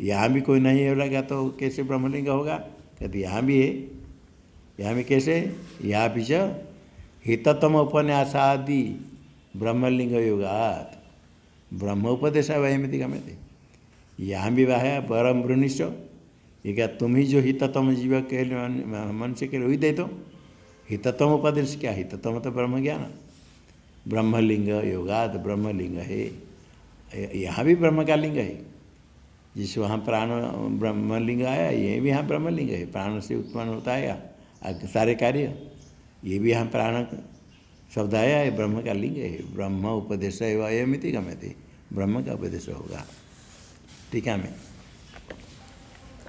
यहाँ भी कोई नहीं हो लगा तो कैसे ब्रह्मलिंग होगा? कहते यहाँ भी है। यहाँ भी कैसे? यहाँ भी हिततम उपन्यासादि ब्रह्मलिंग योगात ब्रह्म उपदेश वयमिति गम्यते। यहाँ भी वह है परम वृणिश, ये क्या तुम ही जो हिततम जीव के मनुष्य के लिए हुई दे दो। हिततम उपदेश क्या? हिततम तो ब्रह्म ज्ञान, ब्रह्मलिंग योगात ब्रह्मलिंग है। यहाँ भी ब्रह्म का लिंग है। जिस वहाँ प्राण ब्रह्मलिंग आया, ये भी यहाँ ब्रह्मलिंग है। प्राण से उत्पन्न होता है सारे कार्य, ये भी यहाँ प्राण शब्द आया है, ब्रह्म का लिंग है। ब्रह्म उपदेश अयमिति गम्यते, ब्रह्म का उपदेश होगा। ठीक है। मैं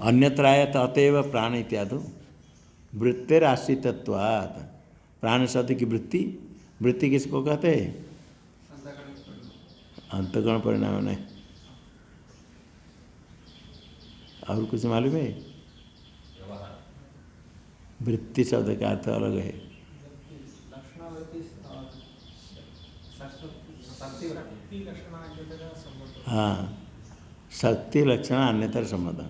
अन्यत्र आया तो अतएव प्राण इत्यादि वृत्तिराश्रितत्वात्, प्राण शब्द की वृत्ति, वृत्ति किसको कहते हैं? अंतगुण परिणाम नहीं। और कुछ मालूम है? वृत्ति शब्द का अर्थ अलग है। हाँ, शक्ति लक्षण अन्यतर संबंध।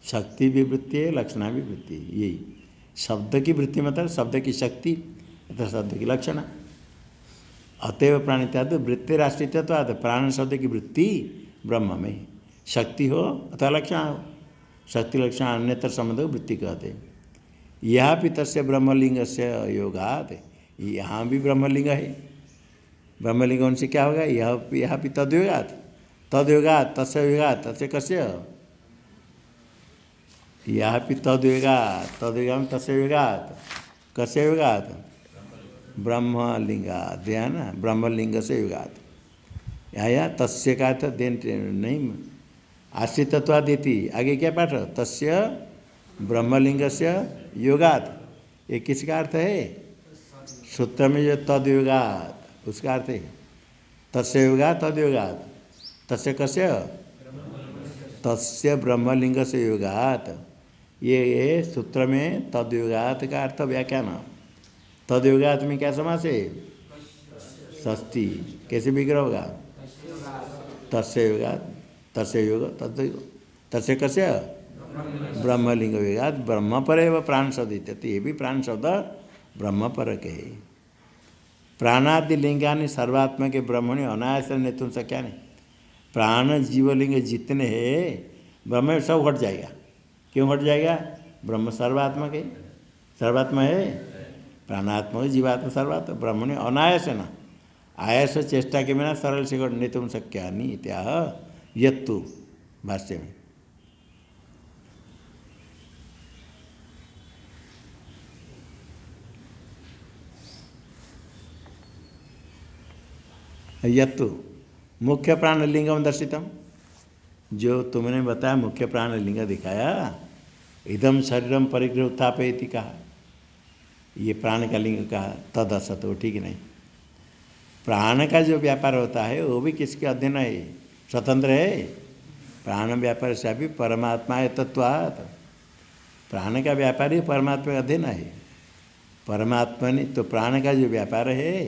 शक्ति भी वृत्ति है, लक्षणा भी वृत्ति है। यही शब्द की वृत्ति मतलब शब्द की शक्ति अर्थात शब्द की लक्षण। अतएव प्राण इत्यादि वृत्ति राष्ट्रित्व आता, प्राण शब्द की वृत्ति ब्रह्म में शक्ति हो अथवा लक्षण हो, शक्ति लक्षण अन्यतर संबंध को वृत्ति कहते। यह भी तस्य ब्रह्मलिंग से योगात, यहाँ भी ब्रह्मलिंग है। ब्रह्मलिंग उनसे क्या होगा? यह भी तद्योगात, तद्योगात तस्य योगात, तस्य कस्य? यह भी तद्योगात, तद्योगाम तस्य योगात, कस्य योगात? ब्रह्मलिंगात, ध्यान ना, ब्रह्मलिंग से योगात। या तस्य का तो देन नहीं, आश्रितत्वा देती। आगे क्या पाठ? तस्य ब्रह्मलिंग से योगात, ये किसका अर्थ है? सूत्र में जो तद्योगात उसका अर्थ है तस्य योगात, तद्योगात, तस्य कस्य? तस्य ब्रह्मलिंग से योगात। ये सूत्र में तद्योगात का अर्थ व्याख्यान। तद्योगात में क्या समास है? षष्ठी। कैसे विग्रह होगा? तस्य योगात, तस्य योग, तस्य कस्य? ब्रह्मलिंग योगात ब्रह्म पर है वह प्राण शब्द, ये भी प्राण शब्द ब्रह्म पर के है। प्राणादि लिंगानि सर्वात्मा के ब्रह्मणि अनायास नेतुम सक्या नहीं। प्राण जीवलिंग जितने हैं ब्रह्म में सब हट जाएगा। क्यों हट जाएगा? ब्रह्म सर्वात्मा के, सर्वात्मा है। प्राणात्मा जीवात्मा सर्वात्मा ब्रह्मणि अनायास न, आयास चेष्टा के बिना सरल से नेतुम सक्या नहीं इत्याह यत्तु भाष्य में। यत्तु मुख्य प्राणलिंगम दर्शितम, जो तुमने बताया मुख्य प्राणलिंग दिखाया, इदम शरीरम परिग्रह उत्थापयति कहा, ये प्राण का लिंग कहा, तद असत हो, ठीक नहीं। प्राण का जो व्यापार होता है वो भी किसके अधीन है? स्वतंत्र है। प्राण व्यापार से भी परमात्मा है तत्वात्, प्राण का व्यापार ही परमात्मा का अधीन है। परमात्मा ने तो प्राण का जो व्यापार है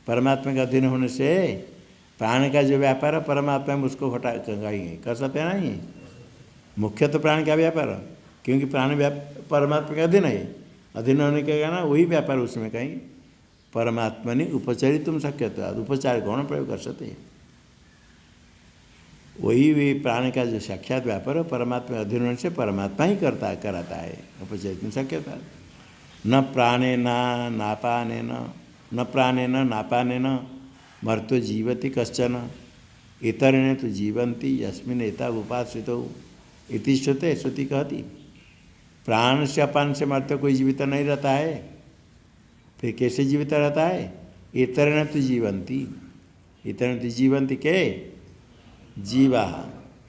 परमात्मा का अधीन होने से प्राण का जो व्यापार है परमात्मा में उसको हटा कहेंगे, कर सकते हैं नहीं। मुख्य तो प्राण का व्यापार, क्योंकि प्राण परमात्मा का अधीन है, अधीन होने के कारण वही व्यापार उसमें कहीं परमात्मा ने उपचारित तुम शक्य तो उपचार कौन प्रयोग कर सकते हैं? वही भी प्राण का जो साक्षात व्यापार है परमात्मा अधीन होने से परमात्मा ही कराता है, उपचारित शक्यता। न प्राणेन नापानेन, न प्राणेन नापानेन मर्त्यो जीवति कश्चन, इतरेण तो जीवन्ति यस्मिन् एता उपाश्रितौ इति श्रुते, श्रुति कहती। प्राण से अपान से मर्त्य कोई जीवित नहीं रहता है, फिर कैसे जीवित रहता है? इतरेण तो जीवन्ति, इतरेण तो जीवन्ति के जीवा,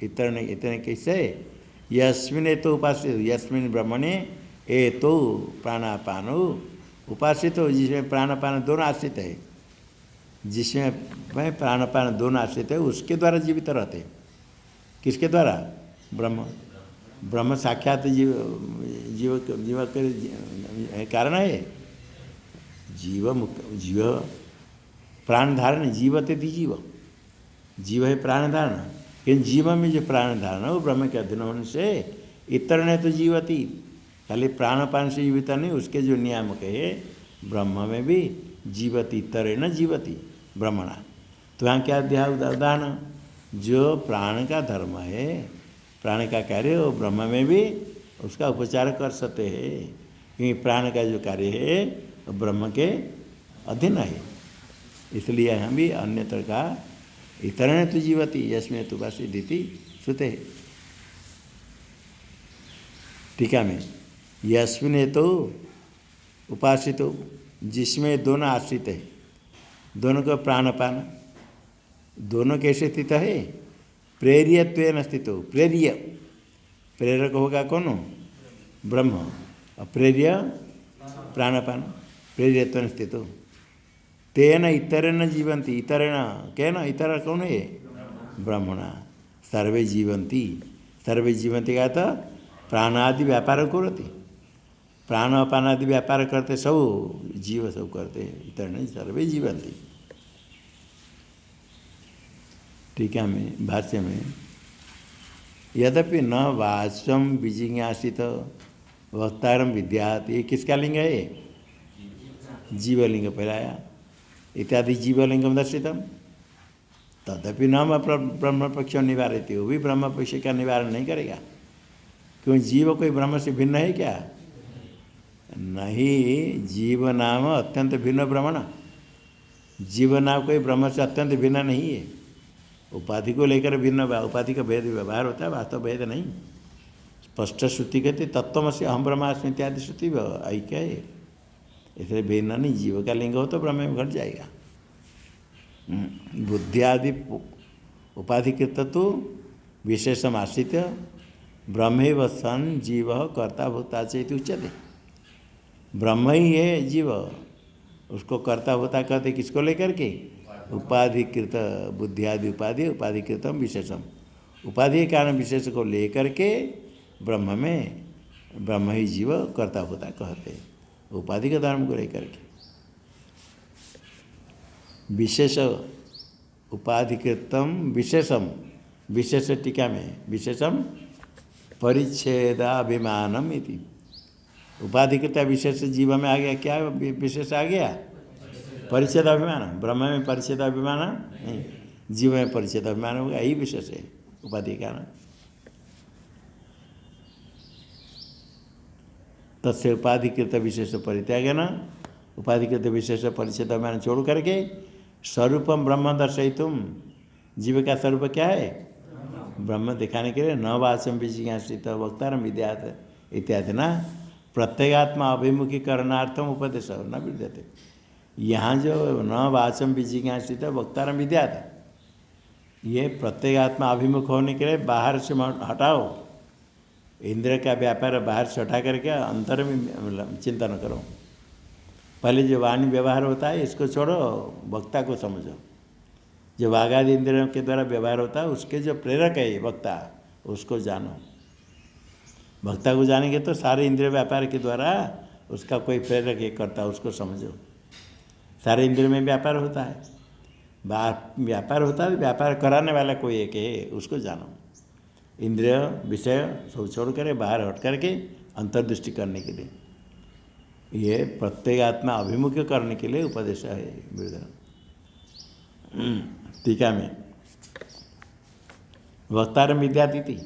इतरेण इतरेण कैसे? यस्मिन् एतो उपाश्रित, यस्मिन् ब्रह्मणे एतो प्राणापानो उपासित हो, जिसमें प्राणपान दोनों आश्रित है, जिसमें प्राणपान दोनों आश्रित है उसके द्वारा जीवित रहते हैं। किसके द्वारा? ब्रह्म। ब्रह्म साक्षात जीव जीव जीव के कारण है। जीव प्राण धारण, जीवते थी जीव, जीव है प्राण धारण, लेकिन जीव में जो प्राण धारण है वो ब्रह्म के अधीन होने से इतर ने तो जीवती, खाली प्राणपान से जीवित नहीं, उसके जो नियामक है ब्रह्म में भी जीवती, तरे न जीवती ब्रह्मणा। तो यहाँ क्या दिया उदाहरण? जो प्राण का धर्म है, प्राण का कार्य वो ब्रह्म में भी उसका उपचार कर सकते हैं, क्योंकि प्राण का जो कार्य है वो ब्रह्म के अधीन है। इसलिए यहाँ भी अन्यत्र का इतरण तो जीवती यस्में तो बस दीति श्रुते। टीका में यस्मिन तो उपासित, जिसमें दोनों आश्रित है, दोनों का प्राणपान दोनों कैसे स्थित है? प्रेरियत्वेन स्थित हो, प्रेरिय प्रेरक होगा कौन? ब्रह्म, और प्रेरिय प्राणपान, प्रेरियत्वेन स्थित हो। तेन इतरेण जीवन्ति, इतरेण केन? इतर कौन है? ब्रह्मणा। सर्वे जीवन्ति, सर्वे जीवन्ति का तो प्राणादि व्यापार करते, प्राण अपान आदि व्यापार करते सब जीव सब करते, इतने सर्वे जीवन्ति। टीका में भाष्य में यद्यपि न वाच्यम विजिज्ञासित वक्तारम विद्यात, ये किसका लिंग है? जीवलिंग पहलाया। इत्यादि जीवलिंगम दर्शितम तदपि न ब्रह्म पक्ष निवारित, वो भी ब्रह्म पक्ष का निवारण नहीं करेगा। क्यों? जीव कोई ब्रह्म से भिन्न है क्या? नहीं, जीव नाम अत्यंत भिन्न ब्रह्मण, जीव नाम कोई ब्रह्म से अत्यंत भिन्न नहीं है। उपाधि को लेकर भिन्न, उपाधि का भेद व्यवहार होता है, वास्तव भेद नहीं। स्पष्ट श्रुति कहते तत्वमसि अहम ब्रह्मास्मि इत्यादि श्रुति ऐक्य है, इसलिए भिन्न नहीं। जीव का लिंग हो तो ब्रह्म में घट जाएगा। बुद्धियादि उपाधिकृत तो विशेषम आश्रित ब्रह्मैव सन जीव कर्ता भोक्ता चेति उच्यते। ब्रह्म ही है जीव, उसको कर्ता भोक्ता कहते किसको लेकर के? उपाधिकृत, बुद्धियादि उपाधि, उपाधिकृतम विशेषम, उपाधि के कारण विशेष को लेकर के ब्रह्म में ब्रह्म ही जीव कर्ता भोक्ता कहते, उपाधि के धर्म को लेकर के। विशेष उपाधिकृतम विशेषम, विशेष टीका में विशेषम परिच्छेदाभिमानम इति, उपाधिकृत विशेष जीव में आ गया, क्या विशेष आ गया? परिच्छेदाभिमान। ब्रह्म में परिच्छेदाभिमान नहीं, जीव में परिच्छेदाभिमान होगा, यही विशेष है उपाधि का कारण। तस्य उपाधिकृत विशेष परित्यागेन, उपाधिकृत विशेष परिच्छेदाभिमान छोड़ करके स्वरूपम ब्रह्म दर्शयितुम, जीव का स्वरूप क्या है? ब्रह्म दिखाने के लिए न वाचम विजिज्ञासित वक्तारम विद्यात इत्यादि ना प्रत्यगात्मा अभिमुखीकरणार्थम उपदेश न विद्यते। यहाँ जो न वाचम विजिज्ञासित वक्तारम विद्यात, ये प्रत्येगात्मा अभिमुख होने के लिए बाहर से हटाओ, इंद्र का व्यापार बाहर से हटा करके अंतर में चिंतन करो। पहले जो वाणी व्यवहार होता है इसको छोड़ो, वक्ता को समझो। जो वागादि इंद्रियों के द्वारा व्यवहार होता है उसके जो प्रेरक है वक्ता, उसको जानो। वक्ता को जानेंगे तो सारे इंद्रिय व्यापार के द्वारा उसका कोई प्रेरक एक करता है, उसको समझो। सारे इंद्रिय में व्यापार होता है, व्यापार होता है, व्यापार कराने वाला कोई एक है, उसको जानो। इंद्रिय विषय सब छोड़ कर बाहर हट करके अंतर्दृष्टि करने के लिए, ये प्रत्येगात्मा अभिमुख्य करने के लिए उपदेश है वृद्ध। टीका में वक्तारम विद्यातिथि,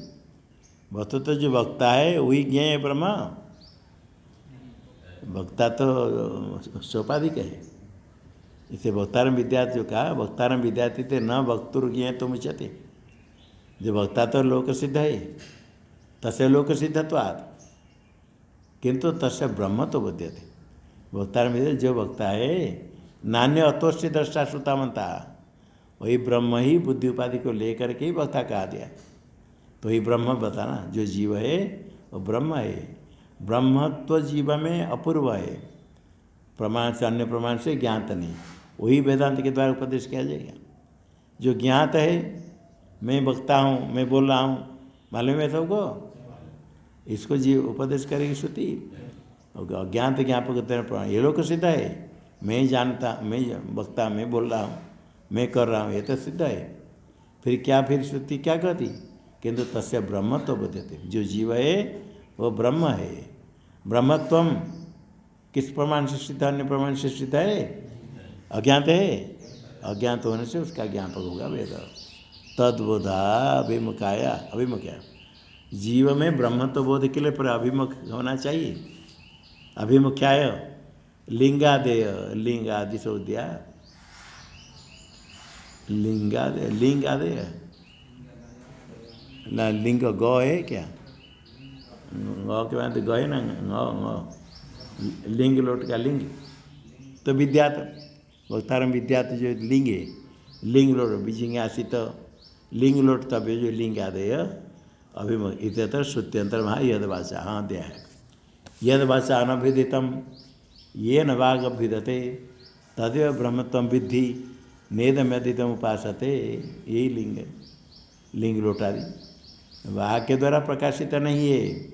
वस्तु तो जो वक्ता है वही ज्ञेय ब्रह्म। वक्ता तो सोपाधिक है, इसे वक्तारम विद्यार्थी जो कहा, वक्तारम विद्यार्थी थे न वक्तुर ज्ञेय तो मुच्यते। जो वक्ता तो लोक सिद्ध है, तस्य लोक सिद्धत्वात्, किंतु तस्य ब्रह्म तो बोध्यते। वक्तारम विद्यार्थी जो वक्ता है, नान्य अतोष्टि दृष्टा श्रुता मनता, वही ब्रह्म ही बुद्धि उपाधि को लेकर के ही वक्ता कहा दिया। तो ही ब्रह्म बताना, जो जीव है वो ब्रह्म है। ब्रह्मत्व जीव में अपूर्व है, प्रमाण से अन्य प्रमाण से ज्ञात नहीं, वही वेदांत के द्वारा उपदेश किया जाएगा। जो ज्ञात है, मैं वक्ता हूँ, मैं बोल रहा हूँ, मालूम है सबको, इसको जीव उपदेश करेगी श्रुति। अज्ञात ज्ञापक प्रमाण ये लोग सिद्ध है, मैं जानता, मैं वक्ता, मैं बोल रहा हूँ, मैं कर रहा हूँ, ये तो सिद्ध है। फिर क्या, फिर श्रुति क्या कहती, किंतु तस्य ब्रह्म तो बोध्यते, जो जीव है वो ब्रह्म है। ब्रह्मत्वम किस प्रमाण से सिद्ध, अन्य प्रमाण से सिद्ध है, अज्ञात है, अज्ञात होने से उसका ज्ञापक होगा वेद। तद्बोधा अभिमुखाया, अभिमुख्या, जीव में ब्रह्मत्व बोध के लिए पर अभिमुख होना चाहिए। अभिमुख्याय लिंगादेय, लिंगादि से दिया, लिंगादेय, लिंगादेय ना, लिंग गौ है क्या, गौ के बाद गौ है ना, गौ लिंग लोट का लिंग, तो विद्यात, वक्तारम विद्यात जो लिंग है, लिंग लोट विजिज्ञासित, लिंग लोट तब जो लिंग आदेय अभिमुख इतर श्रुत्यंतर वहाँ यदवाचा, हाँ दिया है। यदवाचा अनभिदितम ये न वाग अभ्युदते तदेव ब्रह्मत्वम विद्धि नेदम्यदितम उपासते, यही लिंग है, लिंग लोटादि वाघ के द्वारा प्रकाशित नहीं है।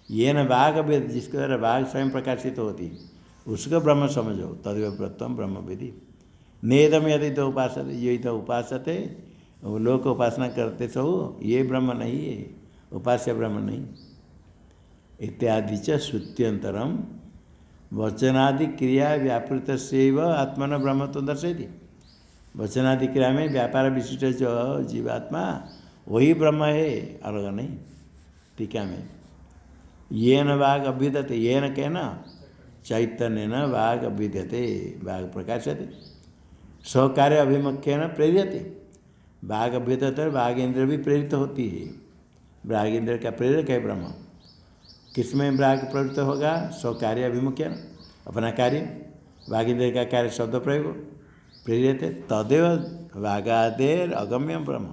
ये न वाघ वेद, जिसके द्वारा वाघ स्वयं प्रकाशित होती, उसको ब्रह्म समझो। तदेव ब्रह्म ब्रह्म विधि नेदम यदि तो उपासते, यही तो उपासते, वो लोग उपासना करते सो, ये ब्रह्म नहीं है, उपास्य ब्रह्म नहीं। इत्यादि च श्रुत्यंतरम वचनादि क्रिया व्यापृत सेव आत्मन ब्रह्म तो दर्शयति। वचनादि क्रिया में व्यापार विशिष्ट जो जीवात्मा वही ब्रह्म है, अलग नहीं। टीका में ये न वाग अभ्युदते, ये न कहना चैतन्य न वाग अभ्युदते, वाग प्रकाशते, स्वकार्य अभिमुख्य न प्रेरियते। वाग अभ्युदते, वाग इंद्र भी प्रेरित होती है, वाग इंद्र का प्रेरक है ब्रह्म। किसमें वाग प्रवृत्त होगा, स्वकार्य अभिमुख्य न, अपना कार्य, वाग इंद्र का कार्य शब्द प्रयोग प्रेरित है। तदेव वागादेर अगम्यम ब्रह्म,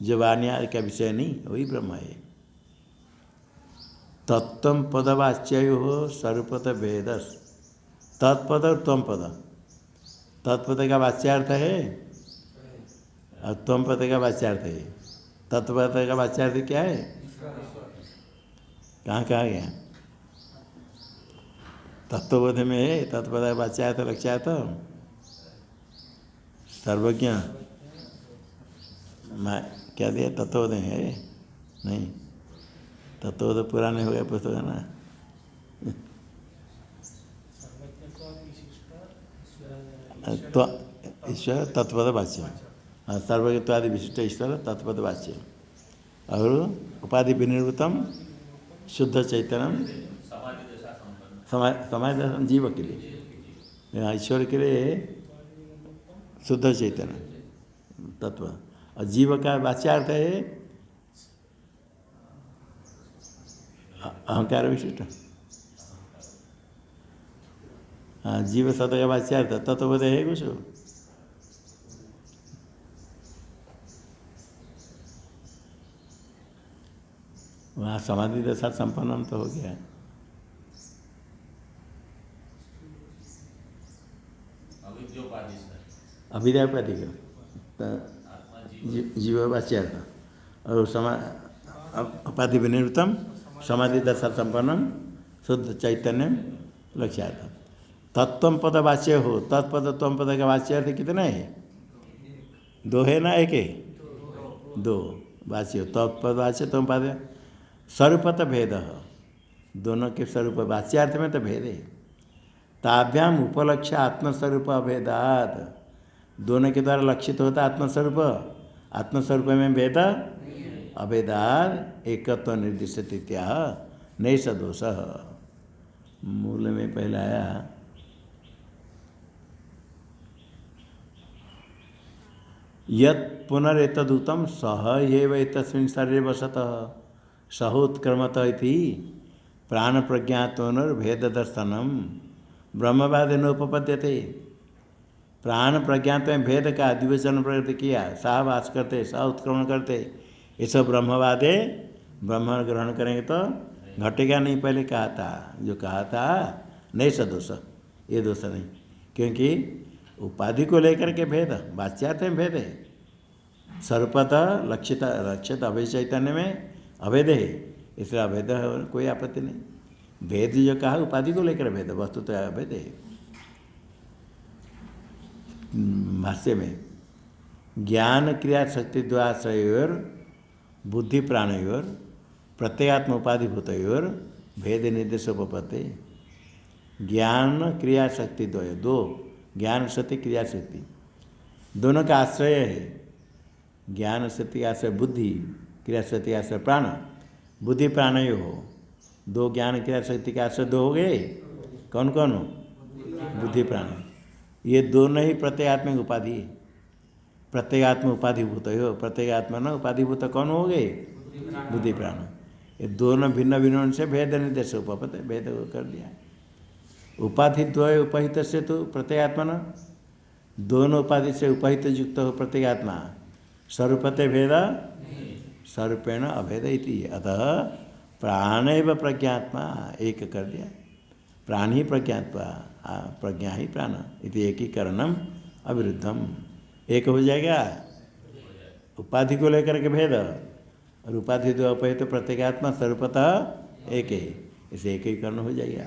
जो वाण्या का विषय नहीं, वही ब्रह्म है। तत्व पदवाच्ययो हो स्वरूपत भेदस, तत्पद और त्वम पद, तत्पद का वाच्यार्थ है और त्वम पद का वाच्यार्थ है। तत्पद का वाच्यार्थ क्या है, कहाँ कहाँ गया, तत्वबोध में है, तत्पद का वाच्यार्थ लक्ष्यार्थ सर्वज्ञ, क्या दिया, तत्वबोध है नहीं, तत्वबोध पूरा नहीं हो गया पुस्तक है ना। तो ईश्वर तत्पद वाच्य, हाँ, सर्वज्ञत्वादि विशिष्ट ईश्वर तत्पद वाच्य, और उपाधि विनिर्वृतम शुद्ध चैतन्यम समाज दर्शन जीव के लिए, ईश्वर के लिए शुद्ध चैतन्य तत्व, और जीव का वाच्यार्थ है अहंकार विशिष्ट। हाँ, जीव शब्द का वाच्यार्थ तत्वबोध है कुछ। वहाँ समाधि दशा संपन्न तो हो गया। अविद्या उपाधि का जीववाच्यार्थ और उपाधि विनिवृत्तम समाधि दशा संपन्नम शुद्ध चैतन्य लक्ष्यार्थ। तत्व पद वाच्य हो, तत्पद त्वम पद का वाच्यार्थ कितना है? दो है ना, एक है? दो वाच्य, तत्पद वाच्य त्वम पद। स्वरूपत भेद, दोनों के स्वरूप वाच्यार्थ में तो भेद है। ताभ्याम उपलक्ष्य आत्मस्वरूप अभेदात, दोनों के द्वारा लक्षित होता आत्मस्वरूप, आत्मस्वरूप में भेद अभेदात एकत्व निर्दिष्ट इत्याह नहीं सदोष। मूल में पहले आया यत् पुनरेतदूतम सह एव तस्मिन् शरीरे वसतः सहोत्क्रमतः इति प्राण प्रज्ञातोनुर्भेद दर्शनम ब्रह्मवाद नोपपद्यते। प्राण प्रज्ञात में भेद का द्विवचन प्रकट किया, सहवास करते, सह उत्क्रमण करते, ये सब ब्रह्मवादे। ब्रह्म ग्रहण करेंगे तो घटेगा नहीं, पहले कहा था, जो कहा था नहीं सदोष, ये दोष नहीं, क्योंकि उपाधि को लेकर के भेद वाच्यार्थ में भेद है। सर्वतः लक्षित लक्षित अभेद चैतन्य में अभेद है, इसलिए अभेद कोई आपत्ति नहीं। भेद जो कहा उपाधि को लेकर भेद, वस्तु तो अभेद है। भाष्य में ज्ञान क्रिया शक्ति द्वाश्रयोर बुद्धि प्राणयोर प्रत्यगात्म उपाधिभूतयोर भेद निर्देशोपपत्ति। ज्ञान क्रिया शक्ति द्वय, दो ज्ञान शक्ति क्रिया शक्ति दोनों का आश्रय है। ज्ञान शक्ति आश्रय बुद्धि, क्रिया शक्ति आश्रय प्राण, बुद्धि प्राणयो हो, दो ज्ञान क्रिया शक्ति के आश्रय दो हो गए। कौन कौन हो? बुद्धि प्राण, ये दोनों ही प्रत्यगात्मिक उपाधि, प्रत्यगात्म उपाधिभूत हो। प्रत्यगात्मा न उपाधिभूत कौन हो गए? बुद्धि प्राण। ये दोनों भिन्न भिन्न से भेद निर्देश उपपत्ति, भेद कर दिया। उपाधि द्वय उपहित से तो प्रत्यगात्मा न, दोनों उपाधि से उपहित युक्त हो प्रत्यगात्मा, स्वरूपते भेद स्वरूपेण अभेद इति। अतः प्राण एव प्रज्ञात्मा, एक कर दिया, प्राण ही प्रज्ञात्मा, प्रज्ञा ही प्राण, इति एकीकरणम अविरुद्धम, एक हो जाएगा। उपाधि को लेकर के भेद और उपाधि दो अपहित प्रत्यगात्मा स्वरूपतः एक है, इसे एकीकरण हो जाएगा।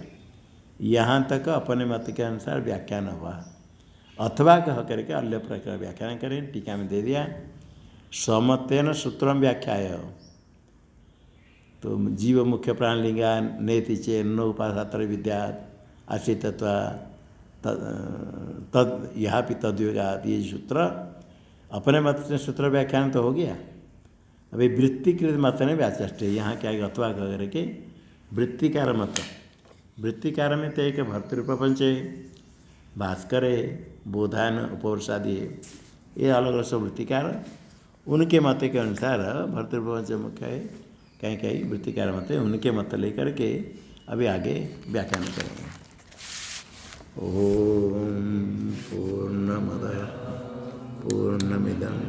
यहाँ तक अपने मत के अनुसार व्याख्यान हुआ। अथवा कह करके अन्य प्रकार व्याख्यान करें, टीका में दे दिया। स्वमतेन सूत्रम व्याख्याय, तो जीव मुख्य प्राणलिंगा नेति चेन्न उपासात्र विद्या आश्रितत्व तद यहाँ भी तद्योगात, ये सूत्र अपने मत से सूत्र व्याख्यान तो हो गया। अभी वृत्तिकृत मत ने व्याचष्टे, यहाँ क्या अथवा कह करके वृत्तिकार मत, वृत्तिकार में तो एक भर्तृप्रपंच है, भास्कर है, बोधायन उपवर्षादि है, ये अलग अलग सब वृत्तिकार। उनके मत के अनुसार भर्तृप्रपंच मुख्य है, कहीं कहीं वृत्तिकार मत है, उनके मत लेकर के अभी आगे व्याख्यान करेंगे। ओम पूर्णमदः पूर्णमिदं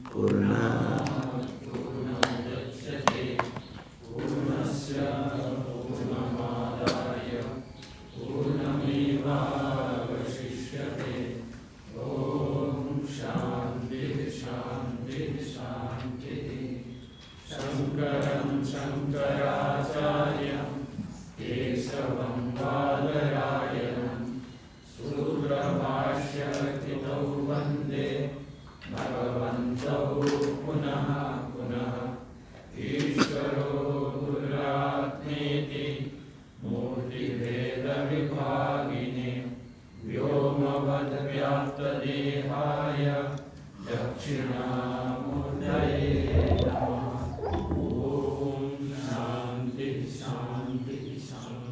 पूर्णात् शांति शांति शांति।